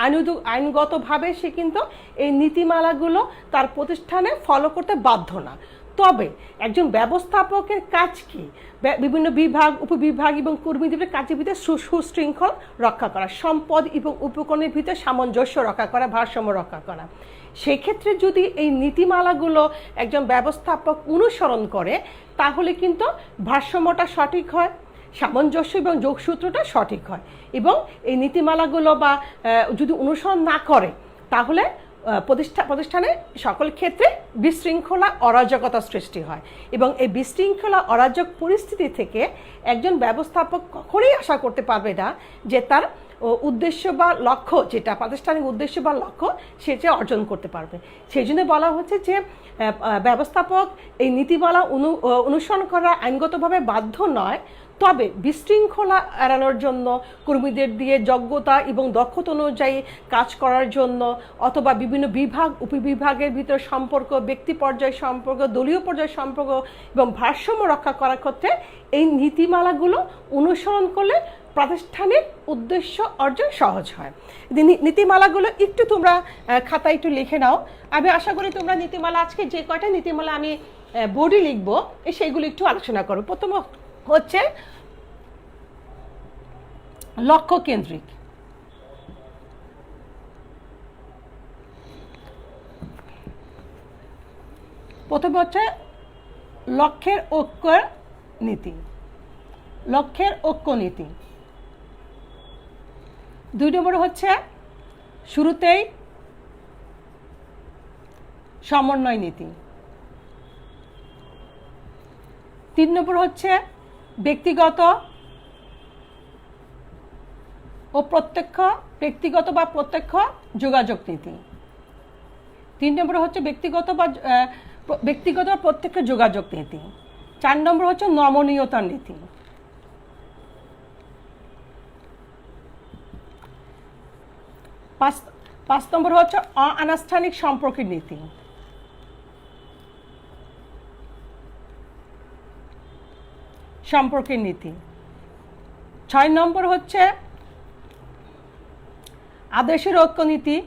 আইনগতভাবে সে কিন্তু এই নীতিমালাগুলো তার প্রতিষ্ঠানে ফলো করতে বাধ্য না। তবে একজন ব্যবস্থাপকের কাজ কি? বিভিন্ন বিভাগ, উপবিভাগ এবং কর্মীদের কাজের ভিতরে সুশৃঙ্খল রক্ষা করা, সম্পদ এবং উপকরণের ভিতরে সামঞ্জস্য রক্ষা করা, ভারসাম্য রক্ষা করা। সেই ক্ষেত্রে যদি এই নীতিমালাগুলো একজন ব্যবস্থাপক অনুসরণ করে, তাহলে কিন্তু ভারসাম্যটা সঠিক হয়, সামঞ্জস্য এবং যোগসূত্রটা সঠিক হয়। এবং এই নীতিমালাগুলো বা যদি অনুসরণ না করে, তাহলে প্রতিষ্ঠানে সকল ক্ষেত্রে বিশৃঙ্খলা, অরাজকতা সৃষ্টি হয়। এবং এই বিশৃঙ্খলা, অরাজক পরিস্থিতি থেকে একজন ব্যবস্থাপক কখনোই আশা করতে পারবে না যে তার উদ্দেশ্য বা লক্ষ্য, যেটা প্রাতিষ্ঠানিক উদ্দেশ্য বা লক্ষ্য, সেটা অর্জন করতে পারবে। সেই জন্য বলা হচ্ছে যে ব্যবস্থাপক এই নীতিমালা অনুসরণ করা আইনগতভাবে বাধ্য নয়, তবে বিশৃঙ্খলা এড়ানোর জন্য, কর্মীদের দিয়ে যোগ্যতা এবং দক্ষতা অনুযায়ী কাজ করার জন্য, অথবা বিভিন্ন বিভাগ, উপবিভাগের ভিতরে সম্পর্ক, ব্যক্তি পর্যায়ে সম্পর্ক, দলীয় পর্যায়ে সম্পর্ক এবং ভারসাম্য রক্ষা করার ক্ষেত্রে এই নীতিমালাগুলো অনুসরণ করলে প্রাতিষ্ঠানিক উদ্দেশ্য অর্জন সহজ হয়। নীতিমালাগুলো তোমরা খাতায় একটু লিখে নাও। আমি আশা করি তোমরা নীতিমালা, আজকে যে কয়টা নীতিমালা আমি বোর্ডে লিখবো, সেগুলো একটু আলোচনা করো। প্রথম হচ্ছে লক্ষ্য কেন্দ্রিক। প্রথমে হচ্ছে লক্ষ্যের ঐক্য নীতি, লক্ষ্যের ঐক্য নীতি। 2 নম্বর হচ্ছে শুরুতেই সমন্বয় নীতি। 3 নম্বর হচ্ছে ব্যক্তিগত বা প্রত্যক্ষ যোগাযোগ নীতি। 3 নম্বর হচ্ছে ব্যক্তিগত বা প্রত্যক্ষ যোগাযোগ নীতি। 4 নম্বর হচ্ছে নমনীয়তার নীতি। 5 নম্বর হচ্ছে অনানুষ্ঠানিক সম্পর্কের নীতি। 6 নম্বর হচ্ছে আদেশের ঐক্য নীতি।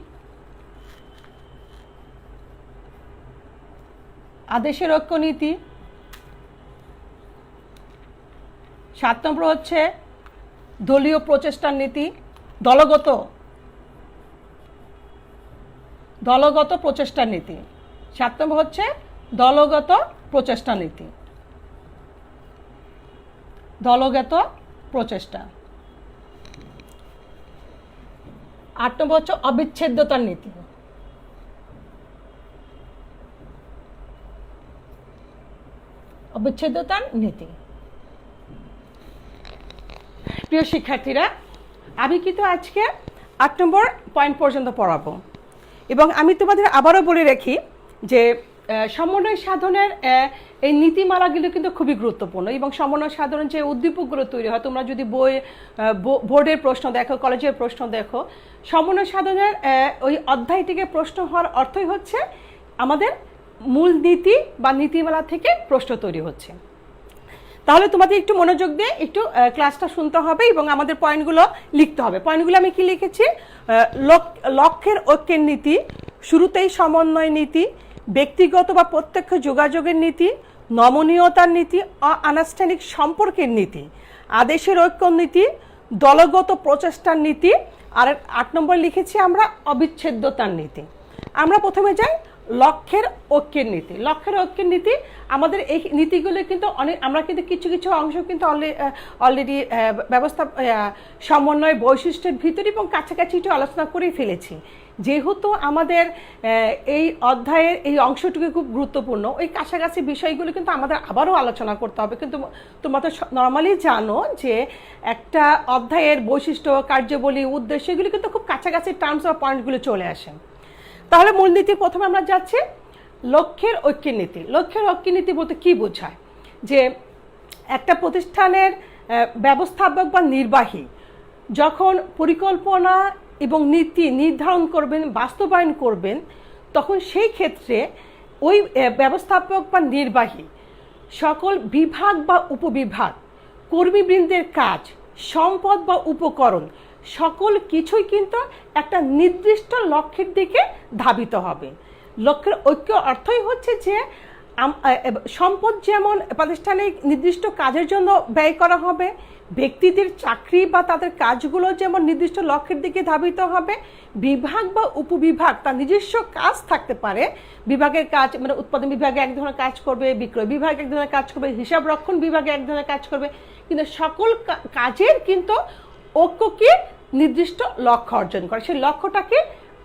7 নম্বর হচ্ছে দলীয় প্রচেষ্টার নীতি, দলগত প্রচেষ্টার নীতি। 7 নম্বর হচ্ছে দলগত প্রচেষ্টা নীতি, দলগত প্রচেষ্টা। 8 নম্বর হচ্ছে অবিচ্ছেদ্যতার নীতি। প্রিয় শিক্ষার্থীরা, আমি কিন্তু আজকে 8 নম্বর পয়েন্ট পর্যন্ত পড়াবো, এবং আমি তোমাদের আবারও বলে রাখি যে সমন্বয় সাধনের এই নীতিমালাগুলো কিন্তু খুবই গুরুত্বপূর্ণ এবং সমন্বয় সাধনের যে উদ্দীপকগুলো তৈরি হয়, তোমরা যদি বোর্ডের প্রশ্ন দেখো, কলেজের প্রশ্ন দেখো, সমন্বয় সাধনের ওই অধ্যায়টিকে প্রশ্ন হওয়ার অর্থই হচ্ছে আমাদের মূল নীতি বা নীতিমালা থেকে প্রশ্ন তৈরি হচ্ছে। তাহলে তোমাদের একটু মনোযোগ দিয়ে একটু ক্লাসটা শুনতে হবে এবং আমাদের পয়েন্টগুলো লিখতে হবে। পয়েন্টগুলো আমি কি লিখেছি? লক্ষ্যের ঐক্যের নীতি, শুরুতেই সমন্বয় নীতি, ব্যক্তিগত বা প্রত্যক্ষ যোগাযোগের নীতি, নমনীয়তার নীতি, অনানুষ্ঠানিক সম্পর্কের নীতি, আদেশের ঐক্য নীতি, দলগত প্রচেষ্টার নীতি, আর 8 নম্বর লিখেছি আমরা অবিচ্ছেদ্যতার নীতি। আমরা প্রথমে যাই লক্ষ্যের ঐক্যের নীতি। লক্ষ্যের ঐক্যের নীতি, আমাদের এই নীতিগুলো কিন্তু আমরা কিন্তু কিছু কিছু অংশ কিন্তু অলরেডি ব্যবস্থা সমন্বয় বৈশিষ্ট্যের ভিতরে এবং কাছাকাছি একটু আলোচনা করেই ফেলেছি। যেহেতু আমাদের এই অধ্যায়ের এই অংশটুকু খুব গুরুত্বপূর্ণ, ওই কাছাকাছি বিষয়গুলো কিন্তু আমাদের আবারও আলোচনা করতে হবে। কিন্তু তোমরা তো নর্মালি জানো যে একটা অধ্যায়ের বৈশিষ্ট্য, কার্যাবলী, উদ্দেশ্য এগুলো কিন্তু খুব কাছাকাছি টার্মস বা পয়েন্টগুলো চলে আসে। তাহলে মূলনীতির প্রথমে আমরা যাচ্ছি লক্ষ্যের ঐক্যের নীতি। লক্ষ্যের ঐক্যের নীতি বলতে কি বোঝায়? যে একটা প্রতিষ্ঠানের ব্যবস্থাপক বা নির্বাহী যখন পরিকল্পনা এবং নীতি নির্ধারণ করবেন, বাস্তবায়ন করবেন, তখন সেই ক্ষেত্রে ওই ব্যবস্থাপক বা নির্বাহী সকল বিভাগ বা উপবিভাগ, কর্মীবৃন্দের কাজ, সম্পদ বা উপকরণ সকল কিছুই কিন্তু একটা নির্দিষ্ট লক্ষ্যের দিকে ধাবিত হবে। লক্ষ্যের ঐক্য অর্থই হচ্ছে যে সম্পদ যেমন প্রাতিষ্ঠানিক নির্দিষ্ট কাজের জন্য ব্যয় করা হবে, ব্যক্তিদের চাকরি বা তাদের কাজগুলো যেমন নির্দিষ্ট লক্ষ্যের দিকে ধাবিত হবে, বিভাগ বা উপবিভাগ তার নিজস্ব কাজ থাকতে পারে। বিভাগের কাজ মানে উৎপাদন বিভাগে এক ধরনের কাজ করবে, বিক্রয় বিভাগে এক ধরনের কাজ করবে, হিসাব রক্ষণ বিভাগে এক ধরনের কাজ করবে, কিন্তু সকল কাজের কিন্তু ঐক্যকে নির্দিষ্ট লক্ষ্য অর্জন করে। সেই লক্ষ্যটাকে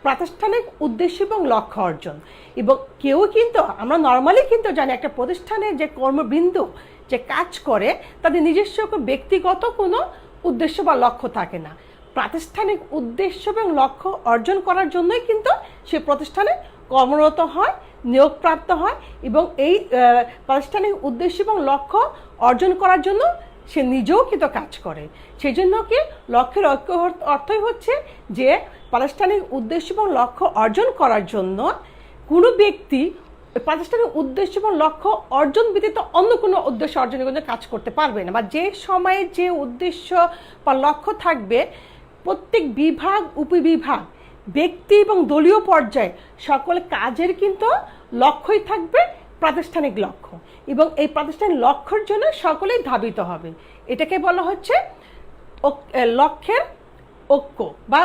প্রাতিষ্ঠানিক উদ্দেশ্য এবং লক্ষ্য অর্জন। এবং কেউ কিন্তু আমরা নর্মালি কিন্তু জানি একটা প্রতিষ্ঠানের যে কর্মবিন্দু যে কাজ করে তাদের নিজস্ব ব্যক্তিগত কোনো উদ্দেশ্য বা লক্ষ্য থাকে না। প্রাতিষ্ঠানিক উদ্দেশ্য এবং লক্ষ্য অর্জন করার জন্যই কিন্তু সে প্রতিষ্ঠানে কর্মরত হয়, নিয়োগপ্রাপ্ত হয় এবং এই প্রাতিষ্ঠানিক উদ্দেশ্য এবং লক্ষ্য অর্জন করার জন্য সে নিজেও কিন্তু কাজ করে। সেই জন্য কি লক্ষ্যের ঐক্য অর্থই হচ্ছে যে প্রাতিষ্ঠানিক উদ্দেশ্য এবং লক্ষ্য অর্জন করার জন্য কোনো ব্যক্তি প্রাতিষ্ঠানিক উদ্দেশ্য এবং লক্ষ্য অর্জন ব্যতীত অন্য কোনো উদ্দেশ্য অর্জনের জন্য কাজ করতে পারবে না। বা যে সময়ে যে উদ্দেশ্য বা লক্ষ্য থাকবে, প্রত্যেক বিভাগ, উপবিভাগ, ব্যক্তি এবং দলীয় পর্যায়ে সকল কাজের কিন্তু লক্ষ্যই থাকবে প্রাতিষ্ঠানিক লক্ষ্য এবং এই প্রাতিষ্ঠানিক লক্ষ্যের জন্য সকলেই ধাবিত হবে। এটাকে বলা হচ্ছে লক্ষ্যের ঐক্য বা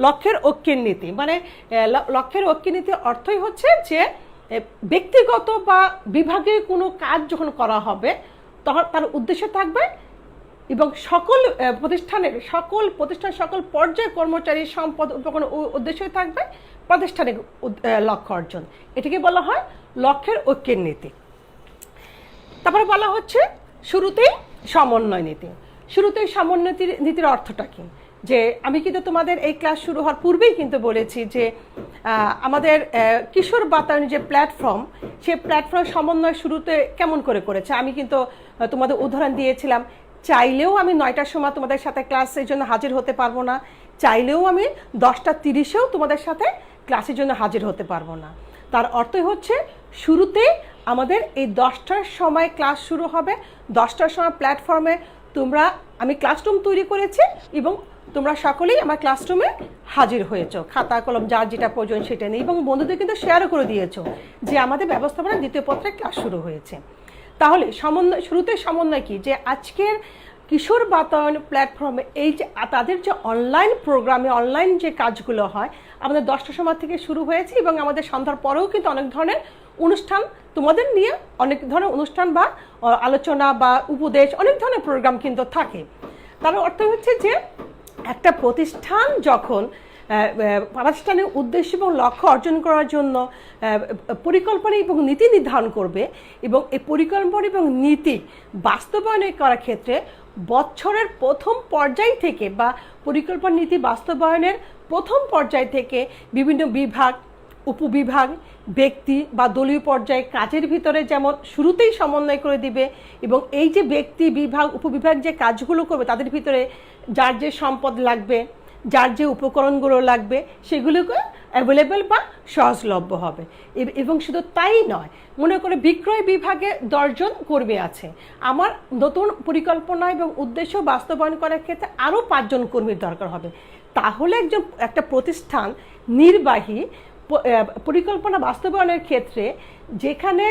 লক্ষ্যের ঐক্যের নীতি। মানে লক্ষ্যের ঐক্যের নীতি অর্থই হচ্ছে যে ব্যক্তিগত বা বিভাগে কোনো কাজ যখন করা হবে তখন তার উদ্দেশ্য থাকবে এবং সকল সকল পর্যায়ে কর্মচারী, সম্পদ, উপকরণ উদ্দেশ্যই থাকবে প্রাতিষ্ঠানিক লক্ষ্য অর্জন। এটাকে বলা হয় লক্ষ্যের ঐক্যের নীতি। তারপরে বলা হচ্ছে শুরুতেই সমন্বয় নীতি। শুরুতেই সমন্বয় নীতির অর্থটা কি? যে আমি কিন্তু তোমাদের এই ক্লাস শুরু হওয়ার পূর্বেই কিন্তু বলেছি যে আমাদের কিশোর বাতায়ন যে প্ল্যাটফর্ম, সেই প্ল্যাটফর্ম সমন্বয় শুরুতে কেমন করে করেছে আমি কিন্তু তোমাদের উদাহরণ দিয়েছিলাম। চাইলেও আমি 9টার সময় তোমাদের সাথে ক্লাসের জন্য হাজির হতে পারবো না, চাইলেও আমি 10:30-এও তোমাদের সাথে ক্লাসের জন্য হাজির হতে পারবো না। তার অর্থই হচ্ছে শুরুতে আমাদের এই 10টার সময় ক্লাস শুরু হবে। 10টার সময় প্ল্যাটফর্মে আমি ক্লাসরুম তৈরি করেছি এবং তোমরা সকলেই আমার ক্লাসরুমে হাজির হয়েছো, খাতা কলম যার যেটা প্রয়োজন সেটা নিয়ে, এবং বন্ধুদের কিন্তু শেয়ারও করে দিয়েছো যে আমাদের ব্যবস্থাপনা দ্বিতীয় পত্রে ক্লাস শুরু হয়েছে। তাহলে শুরুতে সমন্বয় কি? যে আজকের কিশোর বাতায়ন প্ল্যাটফর্মে এই যে তাদের যে অনলাইন প্রোগ্রামে অনলাইন যে কাজগুলো হয় আমাদের 10টার সময় থেকে শুরু হয়েছে এবং আমাদের সন্ধ্যার পরেও কিন্তু অনেক ধরনের অনুষ্ঠান তোমাদের নিয়ে অনেক ধরনের অনুষ্ঠান বা আলোচনা বা উপদেশ অনেক ধরনের প্রোগ্রাম কিন্তু থাকে। তার অর্থ হচ্ছে যে একটা প্রতিষ্ঠান যখন প্রাতিষ্ঠানিক উদ্দেশ্য এবং লক্ষ্য অর্জন করার জন্য পরিকল্পনা এবং নীতি নির্ধারণ করবে এবং এই পরিকল্পনা এবং নীতি বাস্তবায়ন করার ক্ষেত্রে বছরের প্রথম পর্যায় থেকে বা পরিকল্পনা নীতি বাস্তবায়নের প্রথম পর্যায় থেকে বিভিন্ন বিভাগ, উপবিভাগ, ব্যক্তি বা দলীয় পর্যায়ে কাজের ভিতরে যেমন শুরুতেই সমন্বয় করে দিবে, এবং এই যে ব্যক্তি, বিভাগ, উপবিভাগ যে কাজগুলো করবে তাদের ভিতরে যার যে সম্পদ লাগবে, যার যে উপকরণগুলো লাগবে সেগুলোকে অ্যাভেলেবেল বা সহজলভ্য হবে। এবং শুধু তাই নয়, মনে করে বিক্রয় বিভাগে 10 জন কর্মী আছে, আমার নতুন পরিকল্পনা এবং উদ্দেশ্য বাস্তবায়ন করার ক্ষেত্রে আরও 5 জন কর্মীর দরকার হবে। তাহলে একটা প্রতিষ্ঠান নির্বাহী পরিকল্পনা বাস্তবায়নের ক্ষেত্রে যেখানে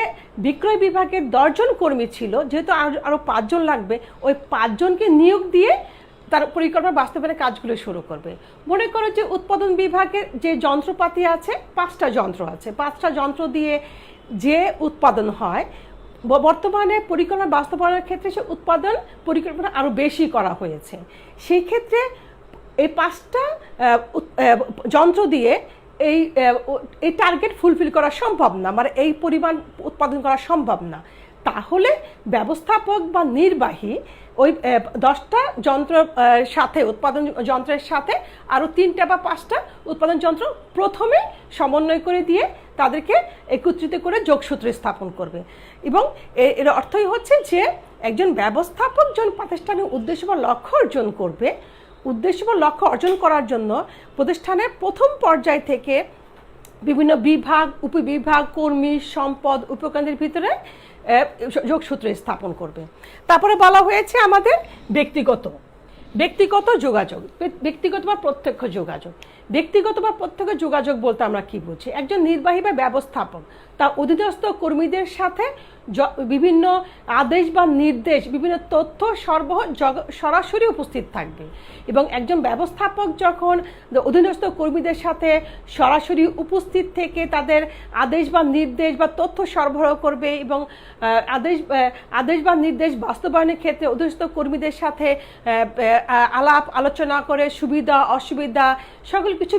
বিক্রয় বিভাগের 10 জন কর্মী ছিল, যেহেতু আরও 5 জন লাগবে, ওই 5 জনকে নিয়োগ দিয়ে তার পরিকল্পনা বাস্তবায়নের কাজগুলো শুরু করবে। মনে করো যে উৎপাদন বিভাগের যে যন্ত্রপাতি আছে, 5টা যন্ত্র আছে, 5টা যন্ত্র দিয়ে যে উৎপাদন হয়, বর্তমানে পরিকল্পনা বাস্তবায়নের ক্ষেত্রে সে উৎপাদন পরিকল্পনা আরও বেশি করা হয়েছে। সেই ক্ষেত্রে এই 5টা যন্ত্র দিয়ে এই টার্গেট ফুলফিল করা সম্ভব না, মানে এই পরিমাণ উৎপাদন করা সম্ভব না। তাহলে ব্যবস্থাপক বা নির্বাহী ওই 10টা যন্ত্র সাথে, উৎপাদন যন্ত্রের সাথে আরও 3টা বা 5টা উৎপাদন যন্ত্র প্রথমে সমন্বয় করে দিয়ে তাদেরকে একত্রিত করে যোগসূত্র স্থাপন করবে। এবং এর অর্থই হচ্ছে যে একজন ব্যবস্থাপক যখন প্রাতিষ্ঠানিক উদ্দেশ্য বা লক্ষ্য অর্জন করবে, উদ্দেশ্য বা লক্ষ্য অর্জন করার জন্য প্রতিষ্ঠানের প্রথম পর্যায় থেকে বিভিন্ন বিভাগ, উপবিভাগ, কর্মী, সম্পদ, উপকেন্দ্রের ভিতরে যোগসূত্র স্থাপন করবে। তারপরে বলা হয়েছে আমাদের ব্যক্তিগত যোগাযোগ, ব্যক্তিগত বা প্রত্যক্ষ যোগাযোগ। ব্যক্তিগত বা প্রত্যক্ষ যোগাযোগ বলতে আমরা কি বুঝি? একজন নির্বাহী বা ব্যবস্থাপক তার অধীনস্থ কর্মীদের সাথে বিভিন্ন আদেশ বা নির্দেশ, বিভিন্ন তথ্য সরাসরি উপস্থিত থাকবে। এবং একজন ব্যবস্থাপক যখন অধীনস্থ কর্মীদের সাথে সরাসরি উপস্থিত থেকে তাদের আদেশ বা নির্দেশ বা তথ্য সরবরাহ করবে এবং আদেশ বা নির্দেশ বাস্তবায়নের ক্ষেত্রে অধীনস্থ কর্মীদের সাথে আলাপ আলোচনা করে সুবিধা অসুবিধা সকল কিছু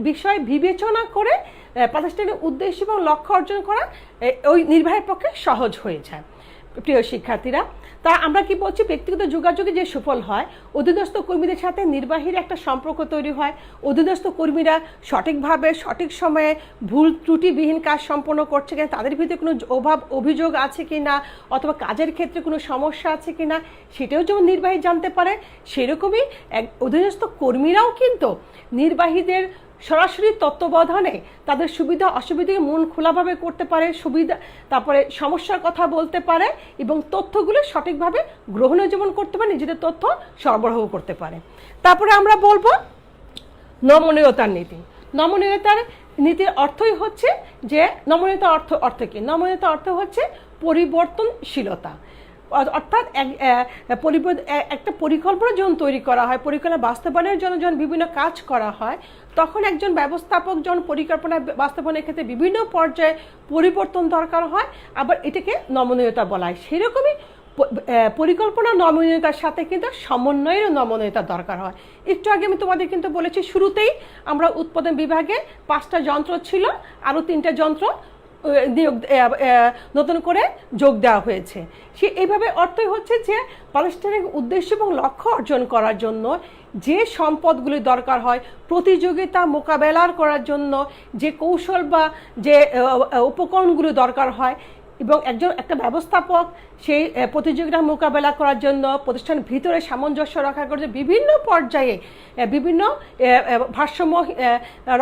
বিষয় বিবেচনা করে প্রাতিষ্ঠানিক উদ্দেশ্য এবং লক্ষ্য অর্জন করা ওই নির্বাহের পক্ষে সহজ হয়ে যায়। প্রিয় শিক্ষার্থীরা, তা আমরা কি বলছি? ব্যক্তিগত যোগাযোগে যে সুফল হয়, অধীনস্থ কর্মীদের সাথে নির্বাহীর একটা সম্পর্ক তৈরি হয়, অধীনস্থ কর্মীরা সঠিকভাবে সঠিক সময়ে ভুল ত্রুটিবিহীন কাজ সম্পন্ন করছে কিনা, তাদের ভিতরে কোনো অভিযোগ আছে কি না, অথবা কাজের ক্ষেত্রে কোনো সমস্যা আছে কি না, সেটাও যেমন নির্বাহী জানতে পারে, সেরকমই অধীনস্থ কর্মীরাও কিন্তু নির্বাহীদের সরাসরি তত্ত্বাবধানে তাদের সুবিধা অসুবিধাকে মন খোলাভাবে করতে পারে, তারপরে সমস্যার কথা বলতে পারে এবং তথ্যগুলো সঠিকভাবে গ্রহণও যেমন করতে পারে, নিজেদের তথ্য সরবরাহ করতে পারে। তারপরে আমরা বলবো নমনীয়তার নীতি। নমনীয়তার নীতির অর্থই হচ্ছে যে নমনীয়তার অর্থ কি? নমনীয়তার অর্থ হচ্ছে পরিবর্তনশীলতা। অর্থাৎ একটা পরিকল্পনা যখন তৈরি করা হয়, পরিকল্পনা বাস্তবায়নের জন্য যখন বিভিন্ন কাজ করা হয়, তখন একজন ব্যবস্থাপক যখন পরিকল্পনা বাস্তবায়নের ক্ষেত্রে বিভিন্ন পর্যায়ে পরিবর্তন দরকার হয়, আবার এটাকে নমনীয়তা বলা হয়। সেরকমই পরিকল্পনা নমনীয়তার সাথে কিন্তু সমন্বয়ের নমনীয়তা দরকার হয়। একটু আগে আমি তোমাদের কিন্তু বলেছি, শুরুতেই আমরা উৎপাদন বিভাগে 5টা যন্ত্র ছিল, আরও 3টা যন্ত্র নতুন করে যোগ দেওয়া হয়েছে। এইভাবে অর্থই হচ্ছে যে প্রাতিষ্ঠানিক উদ্দেশ্য এবং লক্ষ্য অর্জন করার জন্য যে সম্পদগুলি দরকার হয়, প্রতিযোগিতা মোকাবেলা করার জন্য যে কৌশল বা যে উপকরণগুলো দরকার হয়, এবং একটা ব্যবস্থাপক সেই প্রতিযোগিতা মোকাবেলা করার জন্য প্রতিষ্ঠানের ভিতরে সামঞ্জস্য রক্ষা করতে বিভিন্ন পর্যায়ে বিভিন্ন ভারসাম্য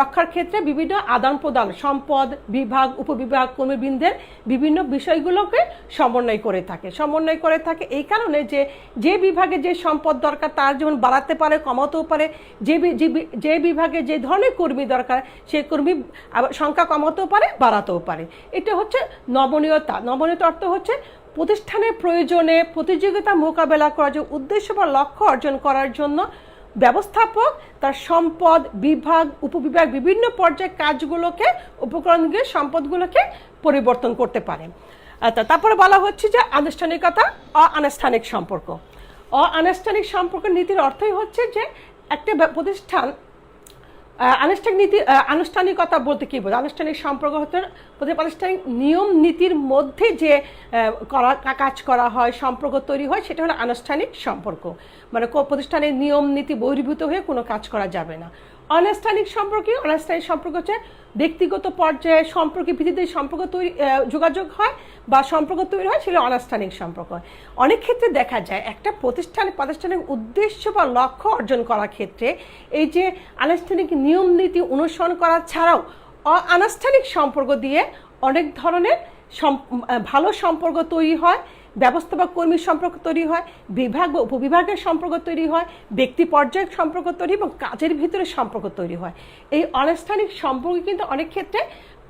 রক্ষার ক্ষেত্রে বিভিন্ন আদান প্রদান, সম্পদ বিভাগ, উপবিভাগ, কর্মীবৃন্দের বিভিন্ন বিষয়গুলোকে সমন্বয় করে থাকে এই কারণে যে বিভাগে যে সম্পদ দরকার তার যেমন বাড়াতে পারে, কমাতেও পারে, যে বিভাগে যে ধরনের কর্মী দরকার সেই কর্মী সংখ্যা কমাতেও পারে, বাড়াতেও পারে। এটা হচ্ছে নমনীয়তা। নমনীয়তার অর্থ হচ্ছে প্রতিষ্ঠানের প্রয়োজনে প্রতিযোগিতা মোকাবেলা করার যে উদ্দেশ্য বা লক্ষ্য অর্জন করার জন্য ব্যবস্থাপক তার সম্পদ বিভাগ, উপবিভাগ বিভিন্ন পর্যায়ে কাজগুলোকে, উপকরণগুলো, সম্পদগুলোকে পরিবর্তন করতে পারে। তারপরে বলা হচ্ছে যে আনুষ্ঠানিকতা, অনানুষ্ঠানিক সম্পর্ক। অনানুষ্ঠানিক সম্পর্ক নীতির অর্থই হচ্ছে যে একটা প্রতিষ্ঠান আনুষ্ঠানিকতা বলতে কি বোঝায়? আনুষ্ঠানিক সম্পর্ক হতে প্রাতিষ্ঠানিক নিয়ম নীতির মধ্যে যে কাজ করা হয়, সম্পর্ক তৈরি হয়, সেটা হলো আনুষ্ঠানিক সম্পর্ক। মানে প্রতিষ্ঠানের নিয়ম নীতি বহির্ভূত হয়ে কোনো কাজ করা যাবে না। অনানুষ্ঠানিক সম্পর্ক কি? অনানুষ্ঠানিক সম্পর্ক হচ্ছে ব্যক্তিগত পর্যায়ে সম্পর্কের ভিত্তিতে সম্পর্ক তৈরি, যোগাযোগ হয় বা সম্পর্ক তৈরি হয়, সেটা অনানুষ্ঠানিক সম্পর্ক হয়। অনেক ক্ষেত্রে দেখা যায় একটা প্রাতিষ্ঠানিক উদ্দেশ্য বা লক্ষ্য অর্জন করার ক্ষেত্রে এই যে আনুষ্ঠানিক নিয়ম নীতি অনুসরণ করা ছাড়াও অনানুষ্ঠানিক সম্পর্ক দিয়ে অনেক ধরনের ভালো সম্পর্ক তৈরি হয়, ব্যবস্থাপক কর্মীর সম্পর্ক তৈরি হয়, বিভাগ বা উপবিভাগের সম্পর্ক তৈরি হয়, ব্যক্তি পর্যায়ের সম্পর্ক তৈরি এবং কাজের ভিতরে সম্পর্ক তৈরি হয়। এই অনানুষ্ঠানিক সম্পর্ক কিন্তু অনেক ক্ষেত্রে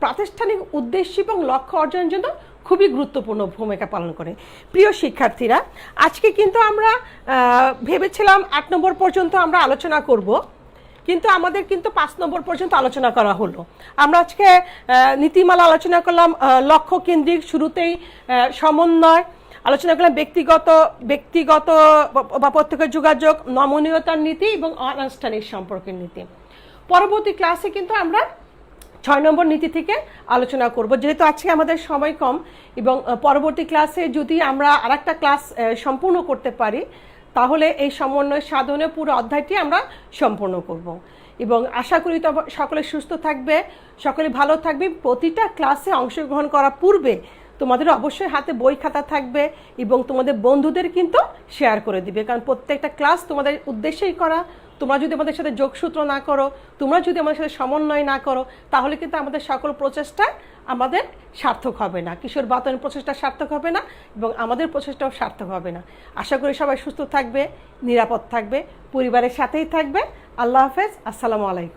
প্রাতিষ্ঠানিক উদ্দেশ্য এবং লক্ষ্য অর্জনের জন্য খুবই গুরুত্বপূর্ণ ভূমিকা পালন করে। প্রিয় শিক্ষার্থীরা, আজকে কিন্তু আমরা ভেবেছিলাম 8 নম্বর পর্যন্ত আমরা আলোচনা করব, কিন্তু আমাদের কিন্তু 5 নম্বর পর্যন্ত আলোচনা করা হলো। আমরা আজকে নীতিমালা আলোচনা করলাম, লক্ষ্য কেন্দ্রিক, শুরুতেই সমন্বয় আলোচনা করলাম, ব্যক্তিগত বা প্রত্যেকের যোগাযোগ, নমনীয়তার নীতি এবং অনানুষ্ঠানিক সম্পর্কের নীতি। পরবর্তী ক্লাসে কিন্তু আমরা 6 নম্বর নীতি থেকে আলোচনা করব। যেহেতু আজকে আমাদের সময় কম এবং পরবর্তী ক্লাসে যদি আমরা আরেকটা ক্লাস সম্পূর্ণ করতে পারি তাহলে এই সমন্বয় সাধনে পুরো অধ্যায়টি আমরা সম্পূর্ণ করব। এবং আশা করি সকলে সুস্থ থাকবে, সকলে ভালো থাকবে। প্রতিটা ক্লাসে অংশগ্রহণ করার পূর্বে তোমাদের অবশ্যই হাতে বই খাতা থাকবে এবং তোমাদের বন্ধুদের কিন্তু শেয়ার করে দিবে, কারণ প্রত্যেকটা ক্লাস তোমাদের উদ্দেশ্যেই করা। তোমরা যদি আমাদের সাথে যোগসূত্র না করো, তোমরা যদি আমাদের সাথে সমন্বয় না করো, তাহলে কিন্তু আমাদের সকল প্রচেষ্টা আমাদের সার্থক হবে না, কিশোর বাতায়ন প্রচেষ্টা সার্থক হবে না এবং আমাদের প্রচেষ্টাও সার্থক হবে না। আশা করি সবাই সুস্থ থাকবে, নিরাপদ থাকবে, পরিবারের সাথেই থাকবে। আল্লাহ হাফেজ, আসসালামু আলাইকুম।